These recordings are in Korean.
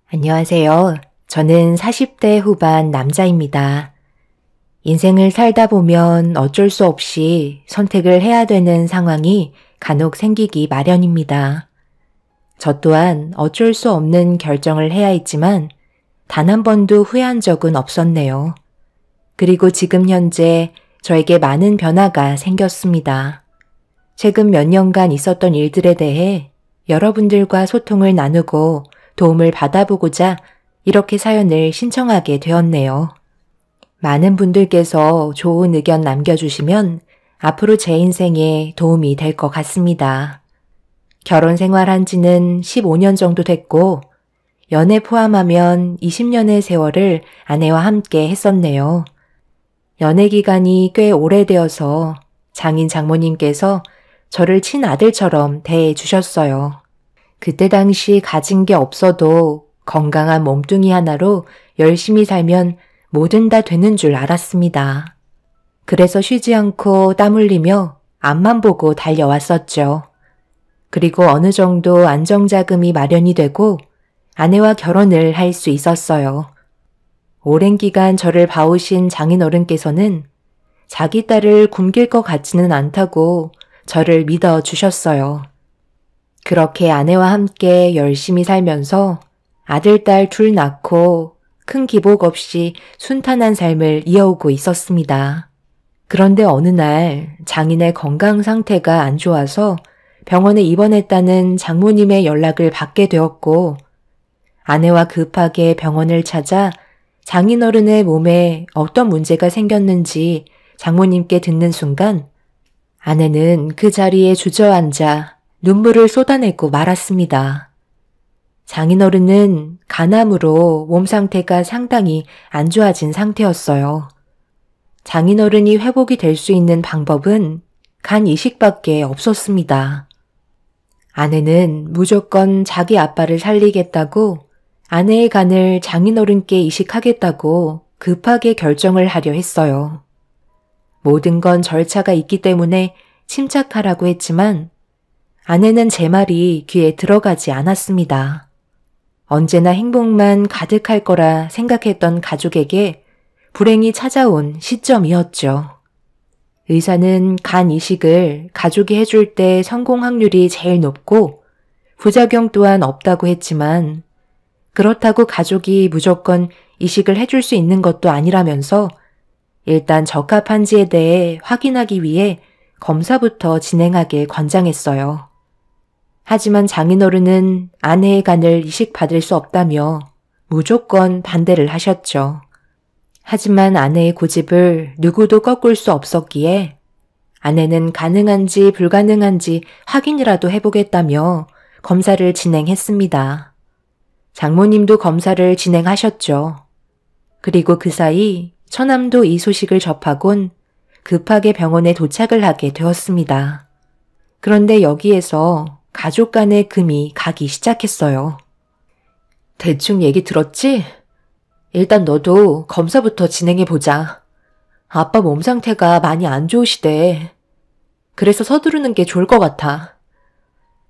안녕하세요. 저는 40대 후반 남자입니다. 인생을 살다 보면 어쩔 수 없이 선택을 해야 되는 상황이 간혹 생기기 마련입니다. 저 또한 어쩔 수 없는 결정을 해야 했지만 단 한 번도 후회한 적은 없었네요. 그리고 지금 현재 저에게 많은 변화가 생겼습니다. 최근 몇 년간 있었던 일들에 대해 여러분들과 소통을 나누고 도움을 받아보고자 이렇게 사연을 신청하게 되었네요. 많은 분들께서 좋은 의견 남겨주시면 앞으로 제 인생에 도움이 될 것 같습니다. 결혼 생활한 지는 15년 정도 됐고 연애 포함하면 20년의 세월을 아내와 함께 했었네요. 연애 기간이 꽤 오래되어서 장인 장모님께서 저를 친아들처럼 대해 주셨어요. 그때 당시 가진 게 없어도 건강한 몸뚱이 하나로 열심히 살면 뭐든 다 되는 줄 알았습니다. 그래서 쉬지 않고 땀 흘리며 앞만 보고 달려왔었죠. 그리고 어느 정도 안정자금이 마련이 되고 아내와 결혼을 할 수 있었어요. 오랜 기간 저를 봐오신 장인어른께서는 자기 딸을 굶길 것 같지는 않다고 저를 믿어주셨어요. 그렇게 아내와 함께 열심히 살면서 아들, 딸 둘 낳고 큰 기복 없이 순탄한 삶을 이어오고 있었습니다. 그런데 어느 날 장인의 건강 상태가 안 좋아서 병원에 입원했다는 장모님의 연락을 받게 되었고 아내와 급하게 병원을 찾아 장인어른의 몸에 어떤 문제가 생겼는지 장모님께 듣는 순간 아내는 그 자리에 주저앉아 눈물을 쏟아내고 말았습니다. 장인어른은 간암으로 몸 상태가 상당히 안 좋아진 상태였어요. 장인어른이 회복이 될 수 있는 방법은 간 이식밖에 없었습니다. 아내는 무조건 자기 아빠를 살리겠다고 아내의 간을 장인어른께 이식하겠다고 급하게 결정을 하려 했어요. 모든 건 절차가 있기 때문에 침착하라고 했지만 아내는 제 말이 귀에 들어가지 않았습니다. 언제나 행복만 가득할 거라 생각했던 가족에게 불행이 찾아온 시점이었죠. 의사는 간 이식을 가족이 해줄 때 성공 확률이 제일 높고 부작용 또한 없다고 했지만 그렇다고 가족이 무조건 이식을 해줄 수 있는 것도 아니라면서 일단 적합한지에 대해 확인하기 위해 검사부터 진행하길 권장했어요. 하지만 장인어른은 아내의 간을 이식받을 수 없다며 무조건 반대를 하셨죠. 하지만 아내의 고집을 누구도 꺾을 수 없었기에 아내는 가능한지 불가능한지 확인이라도 해보겠다며 검사를 진행했습니다. 장모님도 검사를 진행하셨죠. 그리고 그 사이 처남도 이 소식을 접하곤 급하게 병원에 도착을 하게 되었습니다. 그런데 여기에서 가족 간의 금이 가기 시작했어요. 대충 얘기 들었지? 일단 너도 검사부터 진행해보자. 아빠 몸 상태가 많이 안 좋으시대. 그래서 서두르는 게 좋을 것 같아.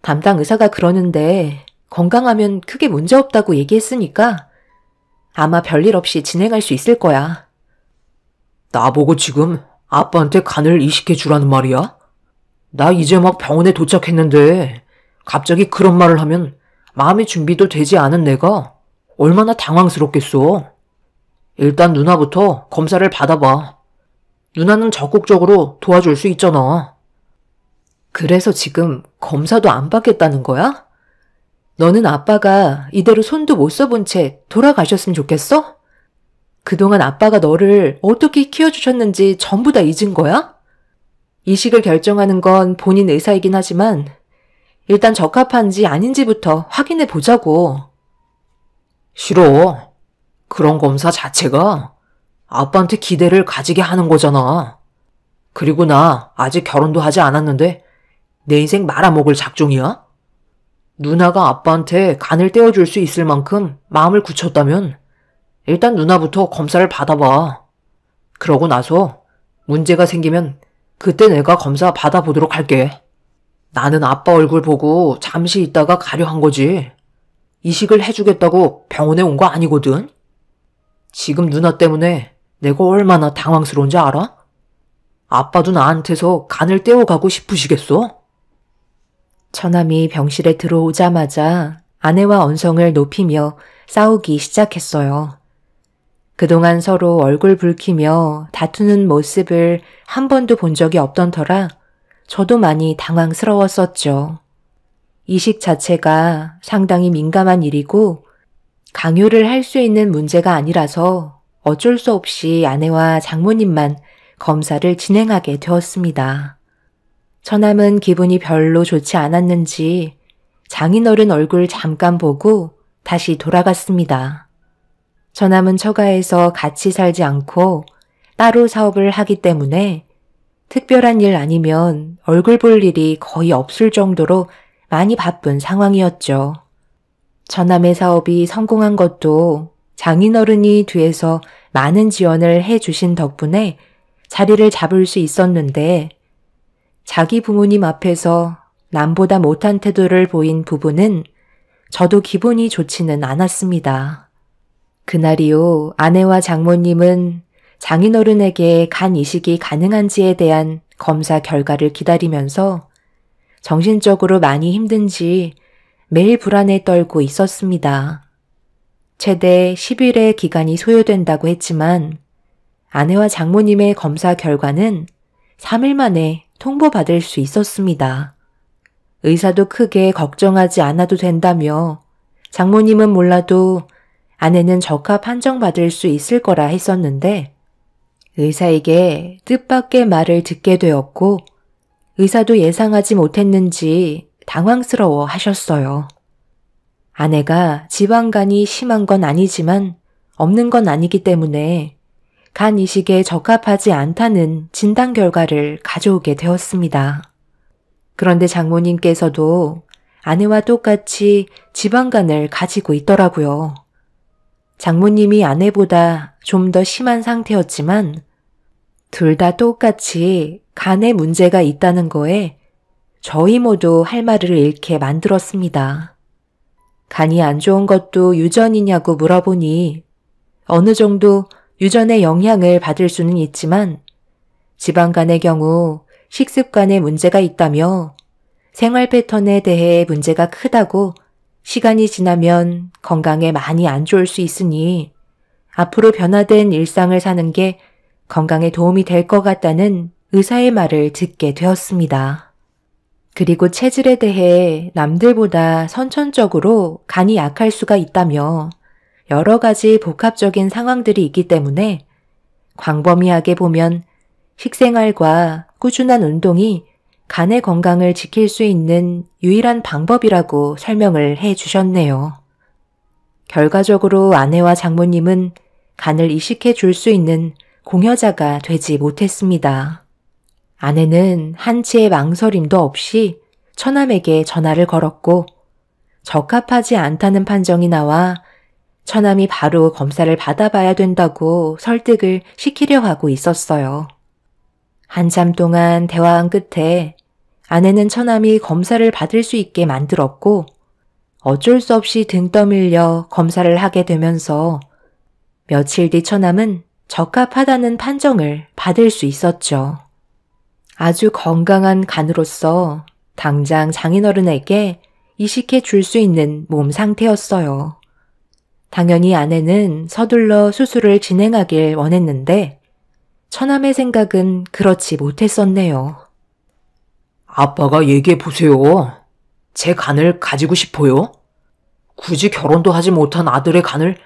담당 의사가 그러는데 건강하면 크게 문제 없다고 얘기했으니까 아마 별일 없이 진행할 수 있을 거야. 나보고 지금 아빠한테 간을 이식해 주라는 말이야? 나 이제 막 병원에 도착했는데 갑자기 그런 말을 하면 마음의 준비도 되지 않은 내가 얼마나 당황스럽겠어. 일단 누나부터 검사를 받아봐. 누나는 적극적으로 도와줄 수 있잖아. 그래서 지금 검사도 안 받겠다는 거야? 너는 아빠가 이대로 손도 못 써본 채 돌아가셨으면 좋겠어? 그동안 아빠가 너를 어떻게 키워주셨는지 전부 다 잊은 거야? 이식을 결정하는 건 본인 의사이긴 하지만 일단 적합한지 아닌지부터 확인해 보자고. 싫어. 그런 검사 자체가 아빠한테 기대를 가지게 하는 거잖아. 그리고 나 아직 결혼도 하지 않았는데 내 인생 말아먹을 작정이야? 누나가 아빠한테 간을 떼어줄 수 있을 만큼 마음을 굳혔다면 일단 누나부터 검사를 받아봐. 그러고 나서 문제가 생기면 그때 내가 검사 받아보도록 할게. 나는 아빠 얼굴 보고 잠시 있다가 가려 한 거지. 이식을 해주겠다고 병원에 온 거 아니거든? 지금 누나 때문에 내가 얼마나 당황스러운지 알아? 아빠도 나한테서 간을 떼어가고 싶으시겠어? 처남이 병실에 들어오자마자 아내와 언성을 높이며 싸우기 시작했어요. 그동안 서로 얼굴 붉히며 다투는 모습을 한 번도 본 적이 없던 터라 저도 많이 당황스러웠었죠. 이식 자체가 상당히 민감한 일이고 강요를 할 수 있는 문제가 아니라서 어쩔 수 없이 아내와 장모님만 검사를 진행하게 되었습니다. 처남은 기분이 별로 좋지 않았는지 장인어른 얼굴 잠깐 보고 다시 돌아갔습니다. 처남은 처가에서 같이 살지 않고 따로 사업을 하기 때문에 특별한 일 아니면 얼굴 볼 일이 거의 없을 정도로 많이 바쁜 상황이었죠. 처남의 사업이 성공한 것도 장인어른이 뒤에서 많은 지원을 해주신 덕분에 자리를 잡을 수 있었는데 자기 부모님 앞에서 남보다 못한 태도를 보인 부부는 저도 기분이 좋지는 않았습니다. 그날이요, 아내와 장모님은 장인어른에게 간 이식이 가능한지에 대한 검사 결과를 기다리면서 정신적으로 많이 힘든지 매일 불안에 떨고 있었습니다. 최대 10일의 기간이 소요된다고 했지만 아내와 장모님의 검사 결과는 3일 만에 통보받을 수 있었습니다. 의사도 크게 걱정하지 않아도 된다며 장모님은 몰라도 아내는 적합 판정받을 수 있을 거라 했었는데 의사에게 뜻밖의 말을 듣게 되었고 의사도 예상하지 못했는지 당황스러워 하셨어요. 아내가 지방간이 심한 건 아니지만 없는 건 아니기 때문에 간 이식에 적합하지 않다는 진단 결과를 가져오게 되었습니다. 그런데 장모님께서도 아내와 똑같이 지방간을 가지고 있더라고요. 장모님이 아내보다 좀 더 심한 상태였지만 둘 다 똑같이 간에 문제가 있다는 거에 저희 모두 할 말을 잃게 만들었습니다. 간이 안 좋은 것도 유전이냐고 물어보니 어느 정도 유전의 영향을 받을 수는 있지만 지방간의 경우 식습관에 문제가 있다며 생활 패턴에 대해 문제가 크다고 시간이 지나면 건강에 많이 안 좋을 수 있으니 앞으로 변화된 일상을 사는 게 건강에 도움이 될 것 같다는 의사의 말을 듣게 되었습니다. 그리고 체질에 대해 남들보다 선천적으로 간이 약할 수가 있다며 여러 가지 복합적인 상황들이 있기 때문에 광범위하게 보면 식생활과 꾸준한 운동이 간의 건강을 지킬 수 있는 유일한 방법이라고 설명을 해 주셨네요. 결과적으로 아내와 장모님은 간을 이식해 줄 수 있는 공여자가 되지 못했습니다. 아내는 한치의 망설임도 없이 처남에게 전화를 걸었고 적합하지 않다는 판정이 나와 처남이 바로 검사를 받아봐야 된다고 설득을 시키려 하고 있었어요. 한참 동안 대화한 끝에 아내는 처남이 검사를 받을 수 있게 만들었고 어쩔 수 없이 등 떠밀려 검사를 하게 되면서 며칠 뒤 처남은 적합하다는 판정을 받을 수 있었죠. 아주 건강한 간으로서 당장 장인어른에게 이식해 줄 수 있는 몸 상태였어요. 당연히 아내는 서둘러 수술을 진행하길 원했는데 처남의 생각은 그렇지 못했었네요. 아빠가 얘기해 보세요. 제 간을 가지고 싶어요? 굳이 결혼도 하지 못한 아들의 간을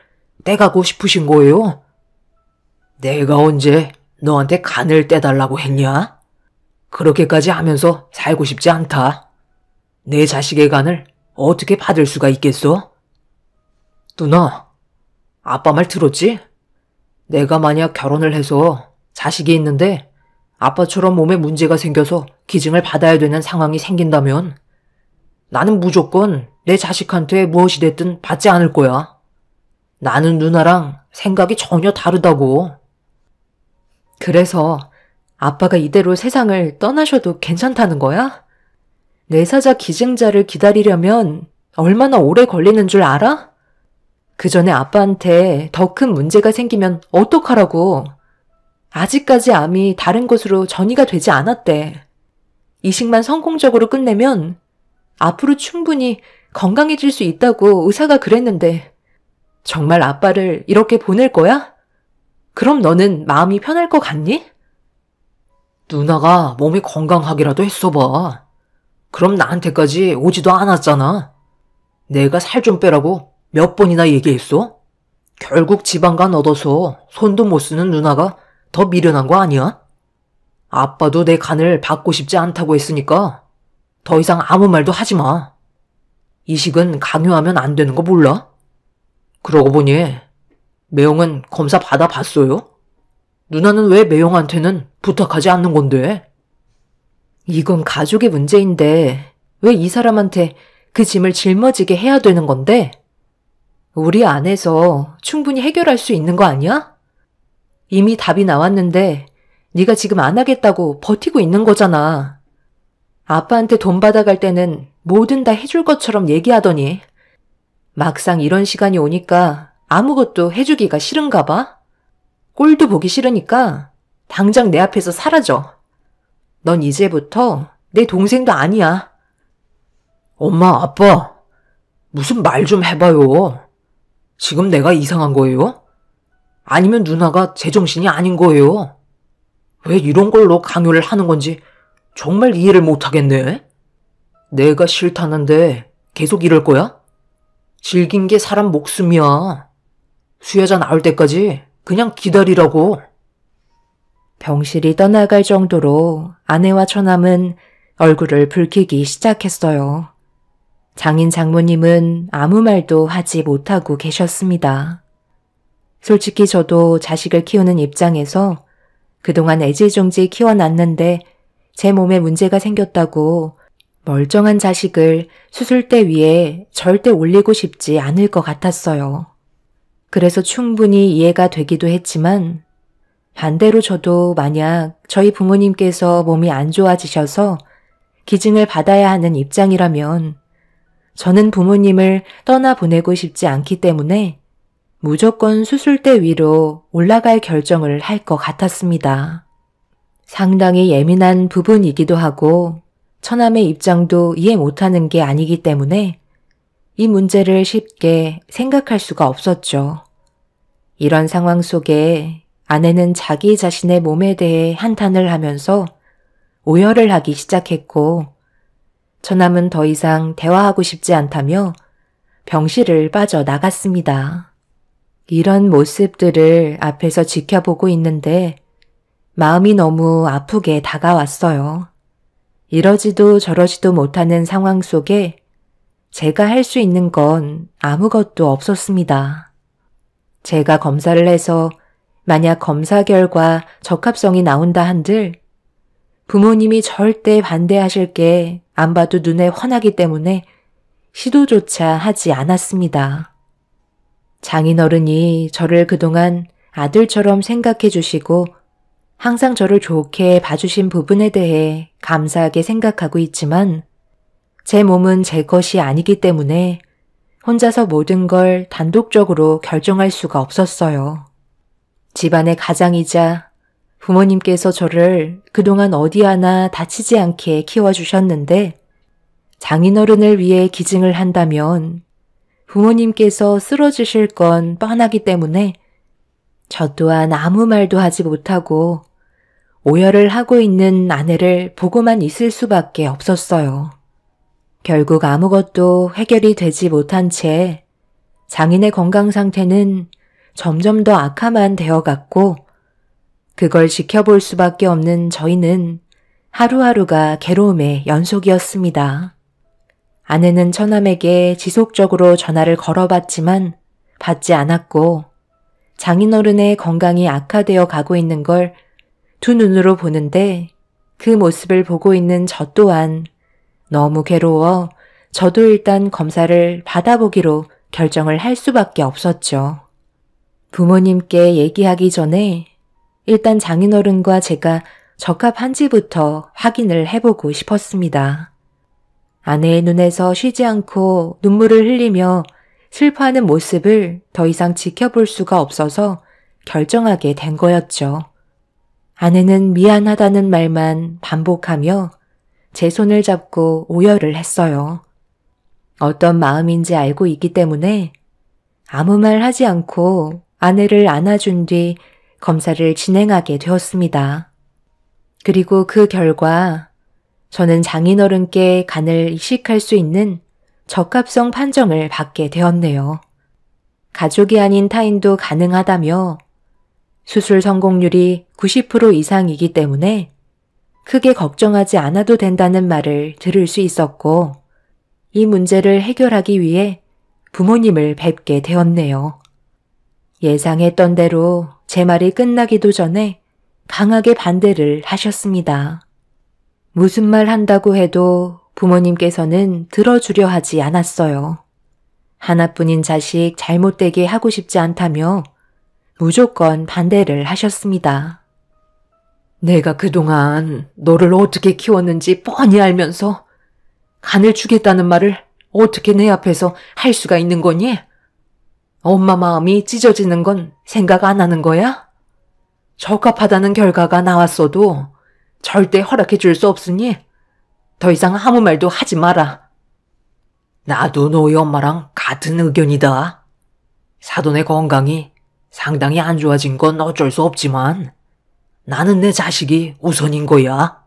떼가고 싶으신 거예요? 내가 언제 너한테 간을 떼달라고 했냐? 그렇게까지 하면서 살고 싶지 않다. 내 자식의 간을 어떻게 받을 수가 있겠어? 누나, 아빠 말 들었지? 내가 만약 결혼을 해서 자식이 있는데 아빠처럼 몸에 문제가 생겨서 기증을 받아야 되는 상황이 생긴다면 나는 무조건 내 자식한테 무엇이 됐든 받지 않을 거야. 나는 누나랑 생각이 전혀 다르다고. 그래서 아빠가 이대로 세상을 떠나셔도 괜찮다는 거야? 내사자 기증자를 기다리려면 얼마나 오래 걸리는 줄 알아? 그 전에 아빠한테 더 큰 문제가 생기면 어떡하라고. 아직까지 암이 다른 곳으로 전이가 되지 않았대. 이식만 성공적으로 끝내면 앞으로 충분히 건강해질 수 있다고 의사가 그랬는데 정말 아빠를 이렇게 보낼 거야? 그럼 너는 마음이 편할 것 같니? 누나가 몸이 건강하기라도 했어봐. 그럼 나한테까지 오지도 않았잖아. 내가 살 좀 빼라고 몇 번이나 얘기했어? 결국 지방간 얻어서 손도 못 쓰는 누나가 더 미련한 거 아니야? 아빠도 내 간을 받고 싶지 않다고 했으니까 더 이상 아무 말도 하지 마. 이식은 강요하면 안 되는 거 몰라? 그러고 보니 매형은 검사 받아봤어요? 누나는 왜 매형한테는 부탁하지 않는 건데? 이건 가족의 문제인데 왜 이 사람한테 그 짐을 짊어지게 해야 되는 건데? 우리 안에서 충분히 해결할 수 있는 거 아니야? 이미 답이 나왔는데 네가 지금 안 하겠다고 버티고 있는 거잖아. 아빠한테 돈 받아갈 때는 뭐든 다 해줄 것처럼 얘기하더니 막상 이런 시간이 오니까 아무것도 해주기가 싫은가 봐? 꼴도 보기 싫으니까 당장 내 앞에서 사라져. 넌 이제부터 내 동생도 아니야. 엄마, 아빠, 무슨 말 좀 해봐요. 지금 내가 이상한 거예요? 아니면 누나가 제정신이 아닌 거예요? 왜 이런 걸로 강요를 하는 건지 정말 이해를 못하겠네. 내가 싫다는데 계속 이럴 거야? 질긴 게 사람 목숨이야. 수혜자 나올 때까지 그냥 기다리라고. 병실이 떠나갈 정도로 아내와 처남은 얼굴을 붉히기 시작했어요. 장인 장모님은 아무 말도 하지 못하고 계셨습니다. 솔직히 저도 자식을 키우는 입장에서 그동안 애지중지 키워놨는데 제 몸에 문제가 생겼다고 멀쩡한 자식을 수술대 위에 절대 올리고 싶지 않을 것 같았어요. 그래서 충분히 이해가 되기도 했지만 반대로 저도 만약 저희 부모님께서 몸이 안 좋아지셔서 기증을 받아야 하는 입장이라면 저는 부모님을 떠나보내고 싶지 않기 때문에 무조건 수술대 위로 올라갈 결정을 할 것 같았습니다. 상당히 예민한 부분이기도 하고 처남의 입장도 이해 못하는 게 아니기 때문에 이 문제를 쉽게 생각할 수가 없었죠. 이런 상황 속에 아내는 자기 자신의 몸에 대해 한탄을 하면서 오열을 하기 시작했고 처남은 더 이상 대화하고 싶지 않다며 병실을 빠져나갔습니다. 이런 모습들을 앞에서 지켜보고 있는데 마음이 너무 아프게 다가왔어요. 이러지도 저러지도 못하는 상황 속에 제가 할 수 있는 건 아무것도 없었습니다. 제가 검사를 해서 만약 검사 결과 적합성이 나온다 한들 부모님이 절대 반대하실 게 안 봐도 눈에 훤하기 때문에 시도조차 하지 않았습니다. 장인어른이 저를 그동안 아들처럼 생각해 주시고 항상 저를 좋게 봐주신 부분에 대해 감사하게 생각하고 있지만 제 몸은 제 것이 아니기 때문에 혼자서 모든 걸 단독적으로 결정할 수가 없었어요. 집안의 가장이자 부모님께서 저를 그동안 어디 하나 다치지 않게 키워주셨는데 장인어른을 위해 기증을 한다면 부모님께서 쓰러지실 건 뻔하기 때문에 저 또한 아무 말도 하지 못하고 오열을 하고 있는 아내를 보고만 있을 수밖에 없었어요. 결국 아무것도 해결이 되지 못한 채 장인의 건강 상태는 점점 더 악화만 되어갔고 그걸 지켜볼 수밖에 없는 저희는 하루하루가 괴로움의 연속이었습니다. 아내는 처남에게 지속적으로 전화를 걸어봤지만 받지 않았고 장인어른의 건강이 악화되어 가고 있는 걸 두 눈으로 보는데 그 모습을 보고 있는 저 또한 너무 괴로워 저도 일단 검사를 받아보기로 결정을 할 수밖에 없었죠. 부모님께 얘기하기 전에 일단 장인어른과 제가 적합한지부터 확인을 해보고 싶었습니다. 아내의 눈에서 쉬지 않고 눈물을 흘리며 슬퍼하는 모습을 더 이상 지켜볼 수가 없어서 결정하게 된 거였죠. 아내는 미안하다는 말만 반복하며 제 손을 잡고 오열을 했어요. 어떤 마음인지 알고 있기 때문에 아무 말 하지 않고 아내를 안아준 뒤 검사를 진행하게 되었습니다. 그리고 그 결과 저는 장인어른께 간을 이식할 수 있는 적합성 판정을 받게 되었네요. 가족이 아닌 타인도 가능하다며 수술 성공률이 90% 이상이기 때문에 크게 걱정하지 않아도 된다는 말을 들을 수 있었고 이 문제를 해결하기 위해 부모님을 뵙게 되었네요. 예상했던 대로 제 말이 끝나기도 전에 강하게 반대를 하셨습니다. 무슨 말 한다고 해도 부모님께서는 들어주려 하지 않았어요. 하나뿐인 자식 잘못되게 하고 싶지 않다며 무조건 반대를 하셨습니다. 내가 그동안 너를 어떻게 키웠는지 뻔히 알면서 간을 주겠다는 말을 어떻게 내 앞에서 할 수가 있는 거니? 엄마 마음이 찢어지는 건 생각 안 하는 거야? 적합하다는 결과가 나왔어도 절대 허락해 줄 수 없으니 더 이상 아무 말도 하지 마라. 나도 너희 엄마랑 같은 의견이다. 사돈의 건강이 상당히 안 좋아진 건 어쩔 수 없지만 나는 내 자식이 우선인 거야.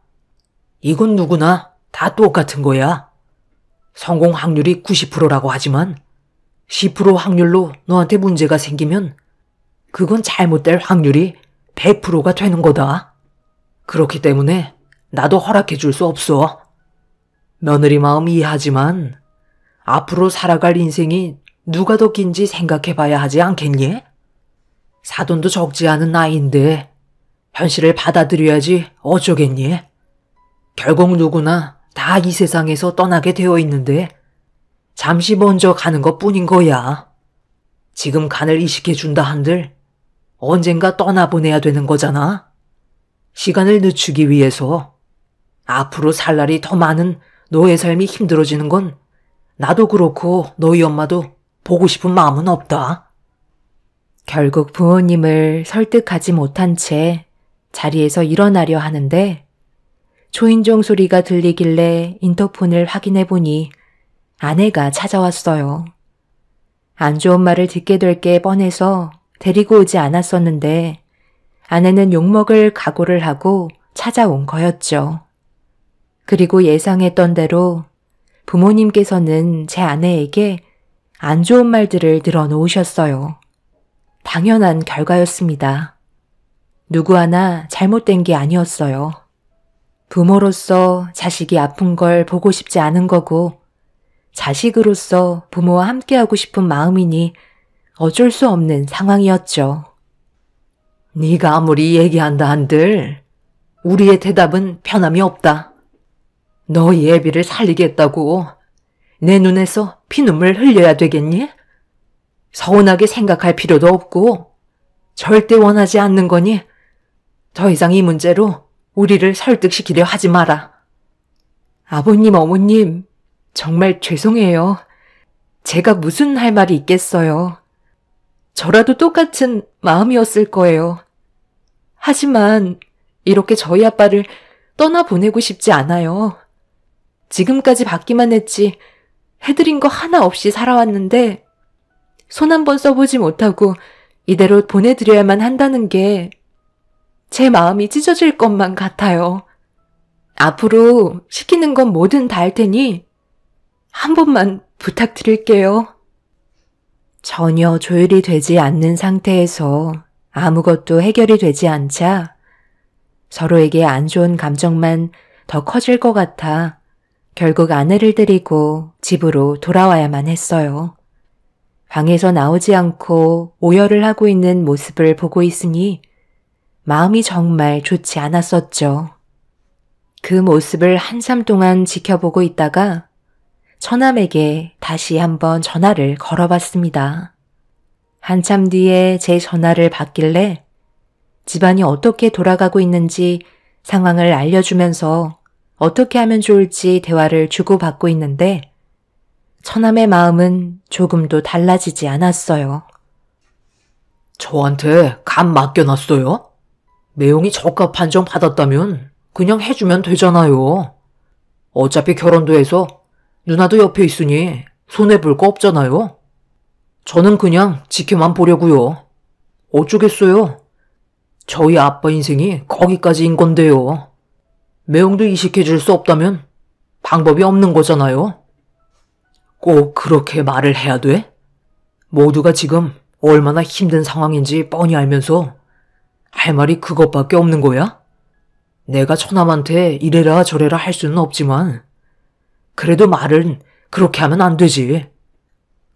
이건 누구나 다 똑같은 거야. 성공 확률이 90%라고 하지만 10% 확률로 너한테 문제가 생기면 그건 잘못될 확률이 100%가 되는 거다. 그렇기 때문에 나도 허락해 줄 수 없어. 며느리 마음 이해하지만 앞으로 살아갈 인생이 누가 더 긴지 생각해 봐야 하지 않겠니? 사돈도 적지 않은 나이인데 현실을 받아들여야지 어쩌겠니? 결국 누구나 다 이 세상에서 떠나게 되어 있는데 잠시 먼저 가는 것 뿐인 거야. 지금 간을 이식해 준다 한들 언젠가 떠나보내야 되는 거잖아. 시간을 늦추기 위해서 앞으로 살 날이 더 많은 너의 삶이 힘들어지는 건 나도 그렇고 너희 엄마도 보고 싶은 마음은 없다. 결국 부모님을 설득하지 못한 채 자리에서 일어나려 하는데 초인종 소리가 들리길래 인터폰을 확인해 보니 아내가 찾아왔어요. 안 좋은 말을 듣게 될 게 뻔해서 데리고 오지 않았었는데 아내는 욕먹을 각오를 하고 찾아온 거였죠. 그리고 예상했던 대로 부모님께서는 제 아내에게 안 좋은 말들을 늘어놓으셨어요. 당연한 결과였습니다. 누구 하나 잘못된 게 아니었어요. 부모로서 자식이 아픈 걸 보고 싶지 않은 거고 자식으로서 부모와 함께하고 싶은 마음이니 어쩔 수 없는 상황이었죠. 네가 아무리 얘기한다 한들 우리의 대답은 변함이 없다. 너희 애비를 살리겠다고 내 눈에서 피눈물 흘려야 되겠니? 서운하게 생각할 필요도 없고 절대 원하지 않는 거니 더 이상 이 문제로 우리를 설득시키려 하지 마라. 아버님, 어머님, 정말 죄송해요. 제가 무슨 할 말이 있겠어요. 저라도 똑같은 마음이었을 거예요. 하지만 이렇게 저희 아빠를 떠나보내고 싶지 않아요. 지금까지 받기만 했지 해드린 거 하나 없이 살아왔는데 손 한 번 써보지 못하고 이대로 보내드려야만 한다는 게 제 마음이 찢어질 것만 같아요. 앞으로 시키는 건 뭐든 다 할 테니 한 번만 부탁드릴게요. 전혀 조율이 되지 않는 상태에서 아무것도 해결이 되지 않자 서로에게 안 좋은 감정만 더 커질 것 같아 결국 아내를 데리고 집으로 돌아와야만 했어요. 방에서 나오지 않고 오열을 하고 있는 모습을 보고 있으니 마음이 정말 좋지 않았었죠. 그 모습을 한참 동안 지켜보고 있다가 처남에게 다시 한번 전화를 걸어봤습니다. 한참 뒤에 제 전화를 받길래 집안이 어떻게 돌아가고 있는지 상황을 알려주면서 어떻게 하면 좋을지 대화를 주고받고 있는데 처남의 마음은 조금도 달라지지 않았어요. 저한테 간 맡겨놨어요? 매형이 저가 판정 받았다면 그냥 해주면 되잖아요. 어차피 결혼도 해서 누나도 옆에 있으니 손해볼 거 없잖아요. 저는 그냥 지켜만 보려고요. 어쩌겠어요. 저희 아빠 인생이 거기까지인 건데요. 매형도 이식해줄 수 없다면 방법이 없는 거잖아요. 꼭 그렇게 말을 해야 돼? 모두가 지금 얼마나 힘든 상황인지 뻔히 알면서 할 말이 그것밖에 없는 거야? 내가 처남한테 이래라 저래라 할 수는 없지만 그래도 말은 그렇게 하면 안 되지.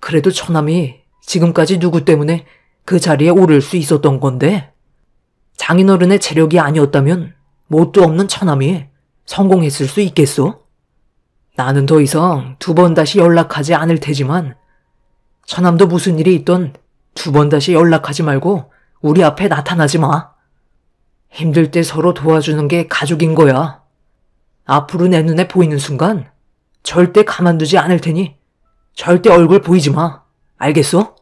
그래도 처남이 지금까지 누구 때문에 그 자리에 오를 수 있었던 건데 장인어른의 재력이 아니었다면 뭣도 없는 처남이 성공했을 수 있겠소? 나는 더 이상 2번 다시 연락하지 않을 테지만 처남도 무슨 일이 있던 2번 다시 연락하지 말고 우리 앞에 나타나지 마. 힘들 때 서로 도와주는 게 가족인 거야. 앞으로 내 눈에 보이는 순간 절대 가만두지 않을 테니 절대 얼굴 보이지 마. 알겠어?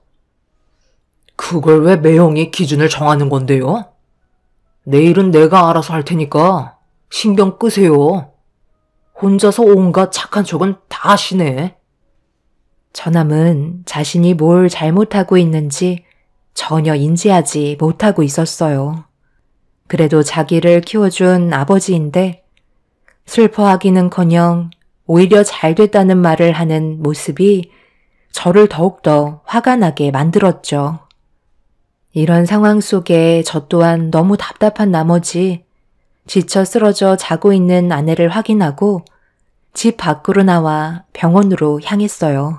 그걸 왜 매형이 기준을 정하는 건데요? 내일은 내가 알아서 할 테니까 신경 끄세요. 혼자서 온갖 착한 척은 다 하시네. 처남은 자신이 뭘 잘못하고 있는지 전혀 인지하지 못하고 있었어요. 그래도 자기를 키워준 아버지인데 슬퍼하기는커녕 오히려 잘 됐다는 말을 하는 모습이 저를 더욱더 화가 나게 만들었죠. 이런 상황 속에 저 또한 너무 답답한 나머지 지쳐 쓰러져 자고 있는 아내를 확인하고 집 밖으로 나와 병원으로 향했어요.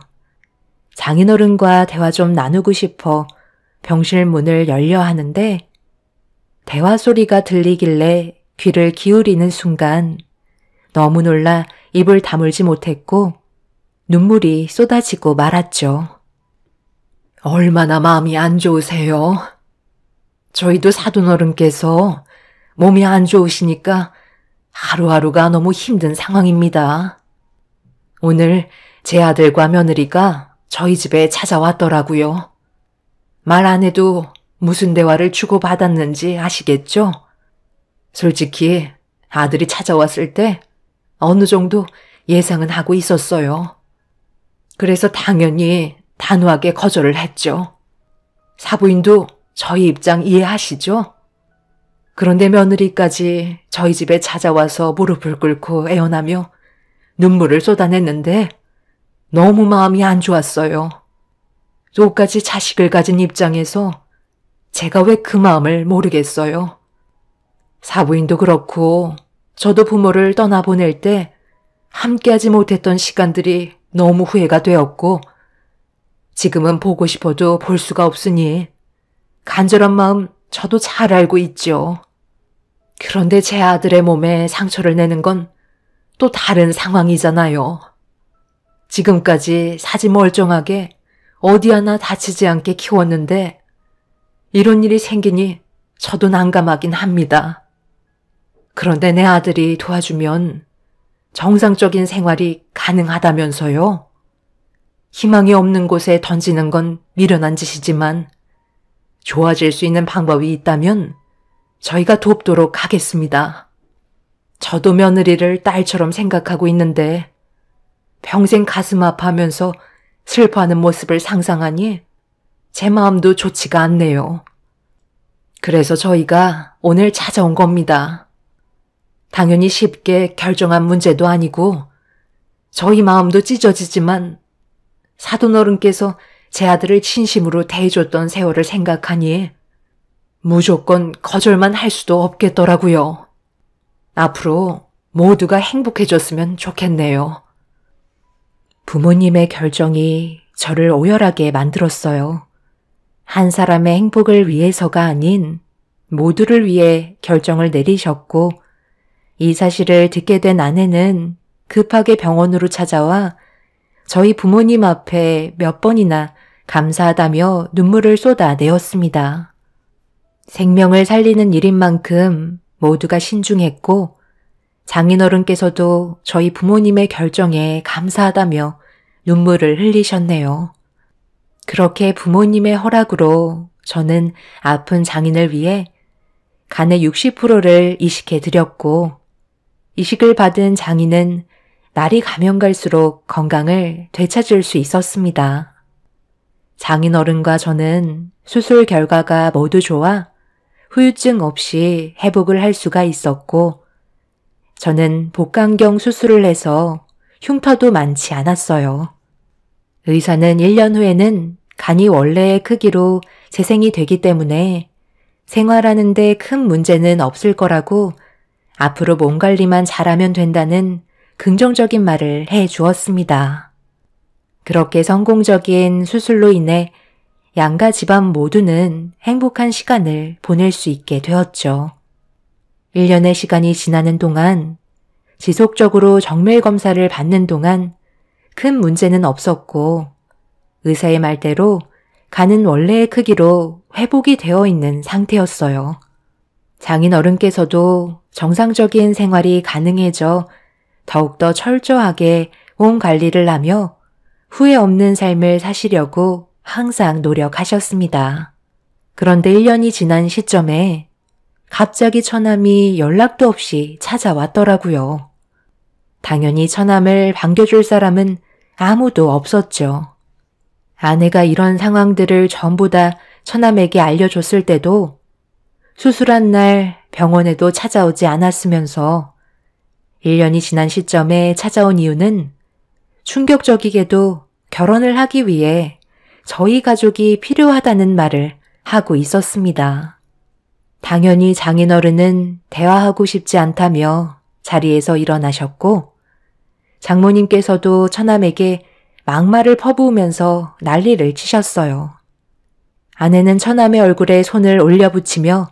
장인어른과 대화 좀 나누고 싶어 병실 문을 열려 하는데 대화 소리가 들리길래 귀를 기울이는 순간 너무 놀라 입을 다물지 못했고 눈물이 쏟아지고 말았죠. 얼마나 마음이 안 좋으세요? 저희도 사돈어른께서 몸이 안 좋으시니까 하루하루가 너무 힘든 상황입니다. 오늘 제 아들과 며느리가 저희 집에 찾아왔더라고요. 말 안 해도 무슨 대화를 주고받았는지 아시겠죠? 솔직히 아들이 찾아왔을 때 어느 정도 예상은 하고 있었어요. 그래서 당연히 단호하게 거절을 했죠. 사부인도 저희 입장 이해하시죠? 그런데 며느리까지 저희 집에 찾아와서 무릎을 꿇고 애원하며 눈물을 쏟아냈는데 너무 마음이 안 좋았어요. 똑같이 자식을 가진 입장에서 제가 왜 그 마음을 모르겠어요. 사부인도 그렇고 저도 부모를 떠나보낼 때 함께하지 못했던 시간들이 너무 후회가 되었고 지금은 보고 싶어도 볼 수가 없으니 간절한 마음 저도 잘 알고 있죠. 그런데 제 아들의 몸에 상처를 내는 건 또 다른 상황이잖아요. 지금까지 사지 멀쩡하게 어디 하나 다치지 않게 키웠는데 이런 일이 생기니 저도 난감하긴 합니다. 그런데 내 아들이 도와주면 정상적인 생활이 가능하다면서요. 희망이 없는 곳에 던지는 건 미련한 짓이지만 좋아질 수 있는 방법이 있다면 저희가 돕도록 하겠습니다. 저도 며느리를 딸처럼 생각하고 있는데 평생 가슴 아파하면서 슬퍼하는 모습을 상상하니 제 마음도 좋지가 않네요. 그래서 저희가 오늘 찾아온 겁니다. 당연히 쉽게 결정한 문제도 아니고 저희 마음도 찢어지지만 사돈어른께서 제 아들을 진심으로 대해줬던 세월을 생각하니 무조건 거절만 할 수도 없겠더라고요. 앞으로 모두가 행복해졌으면 좋겠네요. 부모님의 결정이 저를 오열하게 만들었어요. 한 사람의 행복을 위해서가 아닌 모두를 위해 결정을 내리셨고 이 사실을 듣게 된 아내는 급하게 병원으로 찾아와 저희 부모님 앞에 몇 번이나 감사하다며 눈물을 쏟아내었습니다. 생명을 살리는 일인 만큼 모두가 신중했고 장인어른께서도 저희 부모님의 결정에 감사하다며 눈물을 흘리셨네요. 그렇게 부모님의 허락으로 저는 아픈 장인을 위해 간의 60%를 이식해 드렸고, 이식을 받은 장인은 날이 가면 갈수록 건강을 되찾을 수 있었습니다. 장인어른과 저는 수술 결과가 모두 좋아 후유증 없이 회복을 할 수가 있었고, 저는 복강경 수술을 해서 흉터도 많지 않았어요. 의사는 1년 후에는 간이 원래의 크기로 재생이 되기 때문에 생활하는 데 큰 문제는 없을 거라고 앞으로 몸 관리만 잘하면 된다는 긍정적인 말을 해 주었습니다. 그렇게 성공적인 수술로 인해 양가 집안 모두는 행복한 시간을 보낼 수 있게 되었죠. 1년의 시간이 지나는 동안 지속적으로 정밀 검사를 받는 동안 큰 문제는 없었고, 의사의 말대로 간은 원래의 크기로 회복이 되어 있는 상태였어요. 장인어른께서도 정상적인 생활이 가능해져 더욱더 철저하게 몸 관리를 하며 후회 없는 삶을 사시려고 항상 노력하셨습니다. 그런데 1년이 지난 시점에 갑자기 처남이 연락도 없이 찾아왔더라고요. 당연히 처남을 반겨줄 사람은 아무도 없었죠. 아내가 이런 상황들을 전부 다 처남에게 알려줬을 때도 수술한 날 병원에도 찾아오지 않았으면서 1년이 지난 시점에 찾아온 이유는 충격적이게도 결혼을 하기 위해 저희 가족이 필요하다는 말을 하고 있었습니다. 당연히 장인어른은 대화하고 싶지 않다며 자리에서 일어나셨고, 장모님께서도 처남에게 막말을 퍼부으면서 난리를 치셨어요. 아내는 처남의 얼굴에 손을 올려붙이며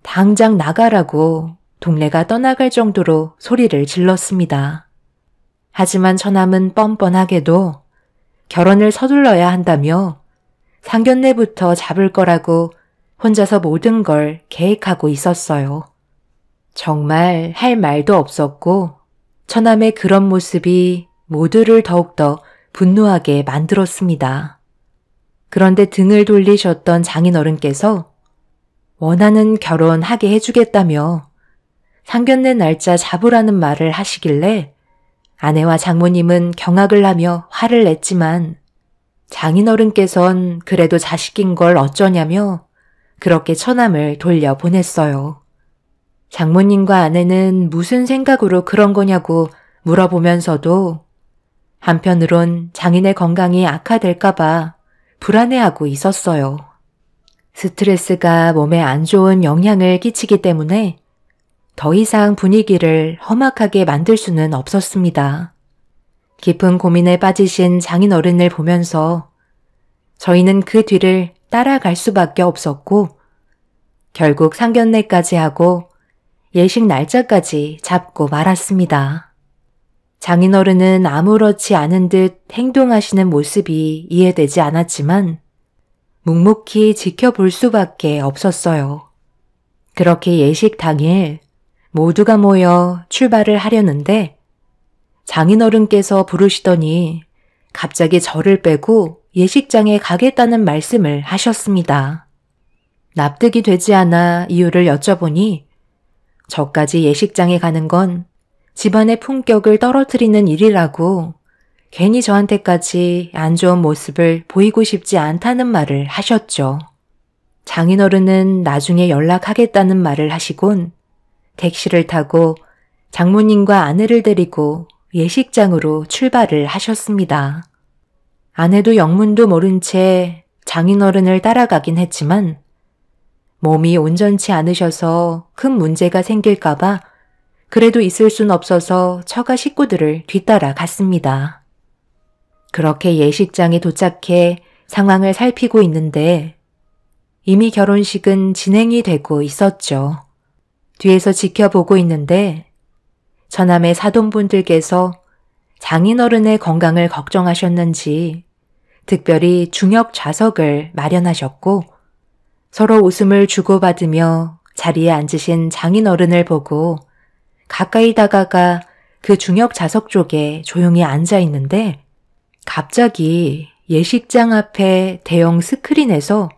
당장 나가라고 동네가 떠나갈 정도로 소리를 질렀습니다. 하지만 처남은 뻔뻔하게도 결혼을 서둘러야 한다며 상견례부터 잡을 거라고 혼자서 모든 걸 계획하고 있었어요. 정말 할 말도 없었고, 처남의 그런 모습이 모두를 더욱더 분노하게 만들었습니다. 그런데 등을 돌리셨던 장인어른께서 원하는 결혼하게 해주겠다며 상견례 날짜 잡으라는 말을 하시길래 아내와 장모님은 경악을 하며 화를 냈지만, 장인어른께선 그래도 자식인 걸 어쩌냐며 그렇게 처남을 돌려보냈어요. 장모님과 아내는 무슨 생각으로 그런 거냐고 물어보면서도 한편으론 장인의 건강이 악화될까봐 불안해하고 있었어요. 스트레스가 몸에 안 좋은 영향을 끼치기 때문에 더 이상 분위기를 험악하게 만들 수는 없었습니다. 깊은 고민에 빠지신 장인어른을 보면서 저희는 그 뒤를 따라갈 수밖에 없었고, 결국 상견례까지 하고 예식 날짜까지 잡고 말았습니다. 장인어른은 아무렇지 않은 듯 행동하시는 모습이 이해되지 않았지만 묵묵히 지켜볼 수밖에 없었어요. 그렇게 예식 당일 모두가 모여 출발을 하려는데 장인어른께서 부르시더니 갑자기 저를 빼고 예식장에 가겠다는 말씀을 하셨습니다. 납득이 되지 않아 이유를 여쭤보니 저까지 예식장에 가는 건 집안의 품격을 떨어뜨리는 일이라고 괜히 저한테까지 안 좋은 모습을 보이고 싶지 않다는 말을 하셨죠. 장인어른은 나중에 연락하겠다는 말을 하시곤 택시를 타고 장모님과 아내를 데리고 예식장으로 출발을 하셨습니다. 아내도 영문도 모른 채 장인어른을 따라가긴 했지만 몸이 온전치 않으셔서 큰 문제가 생길까봐 그래도 있을 순 없어서 처가 식구들을 뒤따라 갔습니다. 그렇게 예식장에 도착해 상황을 살피고 있는데 이미 결혼식은 진행이 되고 있었죠. 뒤에서 지켜보고 있는데 처남의 사돈분들께서 장인어른의 건강을 걱정하셨는지 특별히 중역 좌석을 마련하셨고 서로 웃음을 주고받으며 자리에 앉으신 장인어른을 보고 가까이 다가가 그 중역 좌석 쪽에 조용히 앉아 있는데 갑자기 예식장 앞에 대형 스크린에서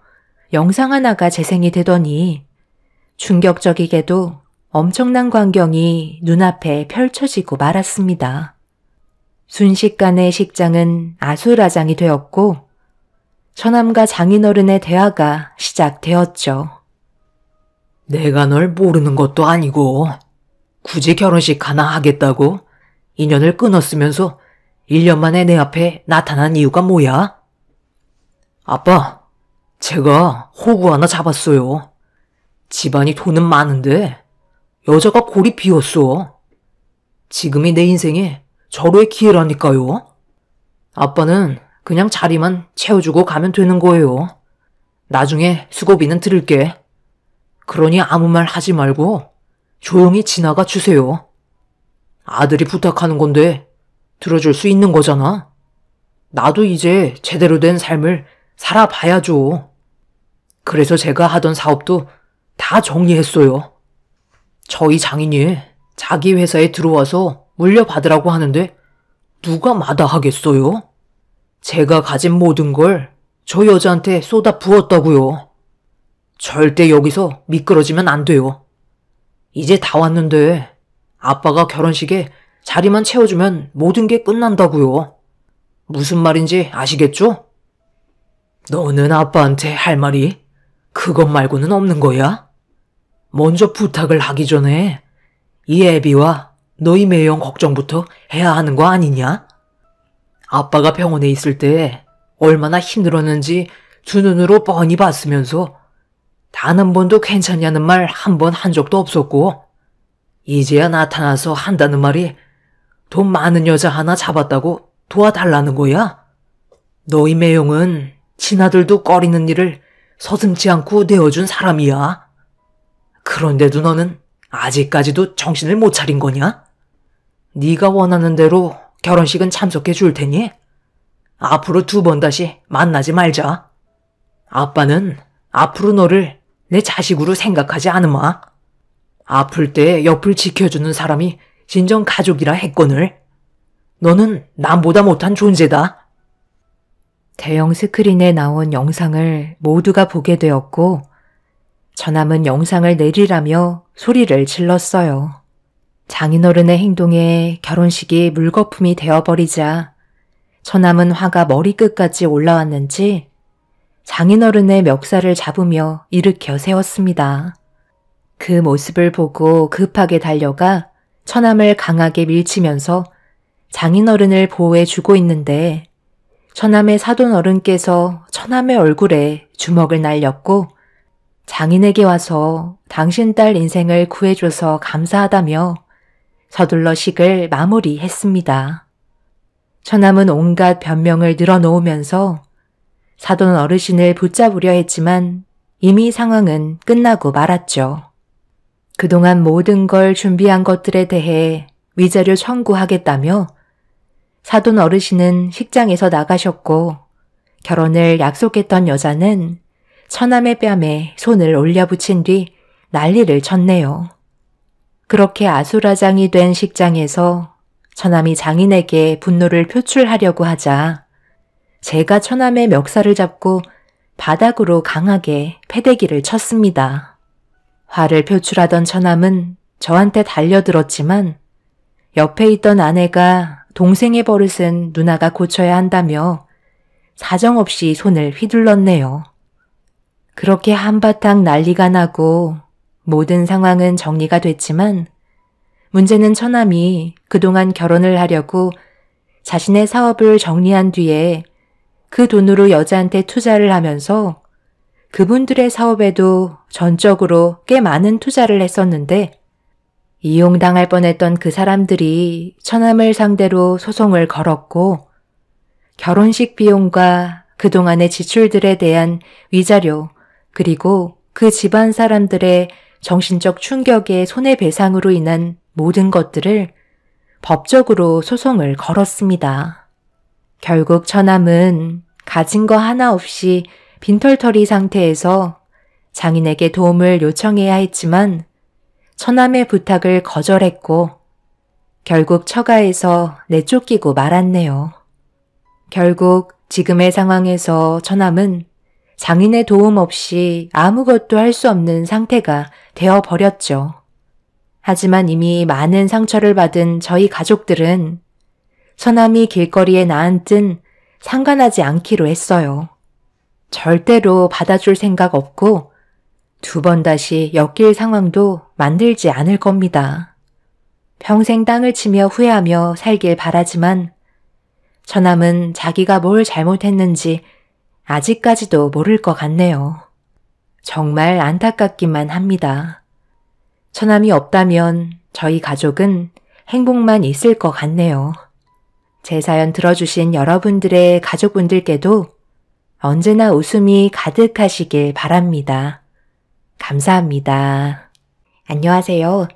영상 하나가 재생이 되더니 충격적이게도 엄청난 광경이 눈앞에 펼쳐지고 말았습니다. 순식간에 식장은 아수라장이 되었고 처남과 장인어른의 대화가 시작되었죠. 내가 널 모르는 것도 아니고 굳이 결혼식 하나 하겠다고 인연을 끊었으면서 1년 만에 내 앞에 나타난 이유가 뭐야? 아빠, 제가 호구 하나 잡았어요. 집안이 돈은 많은데 여자가 골이 비었어. 지금이 내 인생에 절호의 기회라니까요. 아빠는 그냥 자리만 채워주고 가면 되는 거예요. 나중에 수고비는 들을게. 그러니 아무 말 하지 말고 조용히 지나가 주세요. 아들이 부탁하는 건데 들어줄 수 있는 거잖아. 나도 이제 제대로 된 삶을 살아봐야죠. 그래서 제가 하던 사업도 다 정리했어요. 저희 장인이 자기 회사에 들어와서 물려받으라고 하는데 누가 마다하겠어요? 제가 가진 모든 걸 저 여자한테 쏟아 부었다고요. 절대 여기서 미끄러지면 안 돼요. 이제 다 왔는데 아빠가 결혼식에 자리만 채워주면 모든 게 끝난다고요. 무슨 말인지 아시겠죠? 너는 아빠한테 할 말이 그것 말고는 없는 거야? 먼저 부탁을 하기 전에 이 애비와 너희 매형 걱정부터 해야 하는 거 아니냐? 아빠가 병원에 있을 때 얼마나 힘들었는지 두 눈으로 뻔히 봤으면서 단 한 번도 괜찮냐는 말 한 번 한 적도 없었고 이제야 나타나서 한다는 말이 돈 많은 여자 하나 잡았다고 도와달라는 거야? 너희 매형은 친아들도 꺼리는 일을 서슴지 않고 내어준 사람이야. 그런데도 너는 아직까지도 정신을 못 차린 거냐? 네가 원하는 대로 결혼식은 참석해 줄 테니 앞으로 2번 다시 만나지 말자. 아빠는 앞으로 너를 내 자식으로 생각하지 않으마. 아플 때 옆을 지켜주는 사람이 진정 가족이라 했거늘. 너는 남보다 못한 존재다. 대형 스크린에 나온 영상을 모두가 보게 되었고 처남은 영상을 내리라며 소리를 질렀어요. 장인어른의 행동에 결혼식이 물거품이 되어버리자 처남은 화가 머리끝까지 올라왔는지 장인어른의 멱살을 잡으며 일으켜 세웠습니다. 그 모습을 보고 급하게 달려가 처남을 강하게 밀치면서 장인어른을 보호해주고 있는데 처남의 사돈어른께서 처남의 얼굴에 주먹을 날렸고 장인에게 와서 당신 딸 인생을 구해줘서 감사하다며 서둘러 식을 마무리했습니다. 처남은 온갖 변명을 늘어놓으면서 사돈 어르신을 붙잡으려 했지만 이미 상황은 끝나고 말았죠. 그동안 모든 걸 준비한 것들에 대해 위자료 청구하겠다며 사돈 어르신은 식장에서 나가셨고 결혼을 약속했던 여자는 처남의 뺨에 손을 올려붙인 뒤 난리를 쳤네요. 그렇게 아수라장이 된 식장에서 처남이 장인에게 분노를 표출하려고 하자 제가 처남의 멱살을 잡고 바닥으로 강하게 패대기를 쳤습니다. 화를 표출하던 처남은 저한테 달려들었지만 옆에 있던 아내가 동생의 버릇은 누나가 고쳐야 한다며 사정없이 손을 휘둘렀네요. 그렇게 한바탕 난리가 나고 모든 상황은 정리가 됐지만 문제는 처남이 그동안 결혼을 하려고 자신의 사업을 정리한 뒤에 그 돈으로 여자한테 투자를 하면서 그분들의 사업에도 전적으로 꽤 많은 투자를 했었는데 이용당할 뻔했던 그 사람들이 처남을 상대로 소송을 걸었고 결혼식 비용과 그동안의 지출들에 대한 위자료 그리고 그 집안 사람들의 정신적 충격의 손해배상으로 인한 모든 것들을 법적으로 소송을 걸었습니다. 결국 처남은 가진 거 하나 없이 빈털터리 상태에서 장인에게 도움을 요청해야 했지만 처남의 부탁을 거절했고 결국 처가에서 내쫓기고 말았네요. 결국 지금의 상황에서 처남은 장인의 도움 없이 아무것도 할 수 없는 상태가 되어버렸죠. 하지만 이미 많은 상처를 받은 저희 가족들은 처남이 길거리에 나앉든 상관하지 않기로 했어요. 절대로 받아줄 생각 없고 2번 다시 엮일 상황도 만들지 않을 겁니다. 평생 땅을 치며 후회하며 살길 바라지만 처남은 자기가 뭘 잘못했는지 아직까지도 모를 것 같네요. 정말 안타깝기만 합니다. 처남이 없다면 저희 가족은 행복만 있을 것 같네요. 제 사연 들어주신 여러분들의 가족분들께도 언제나 웃음이 가득하시길 바랍니다. 감사합니다. 안녕하세요.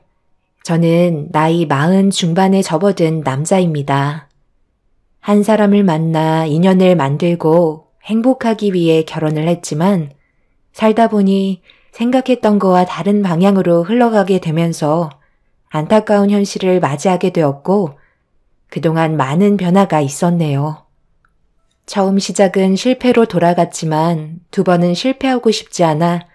저는 나이 40 중반에 접어든 남자입니다. 한 사람을 만나 인연을 만들고 행복하기 위해 결혼을 했지만 살다 보니 생각했던 거와 다른 방향으로 흘러가게 되면서 안타까운 현실을 맞이하게 되었고 그동안 많은 변화가 있었네요. 처음 시작은 실패로 돌아갔지만 2번은 실패하고 싶지 않아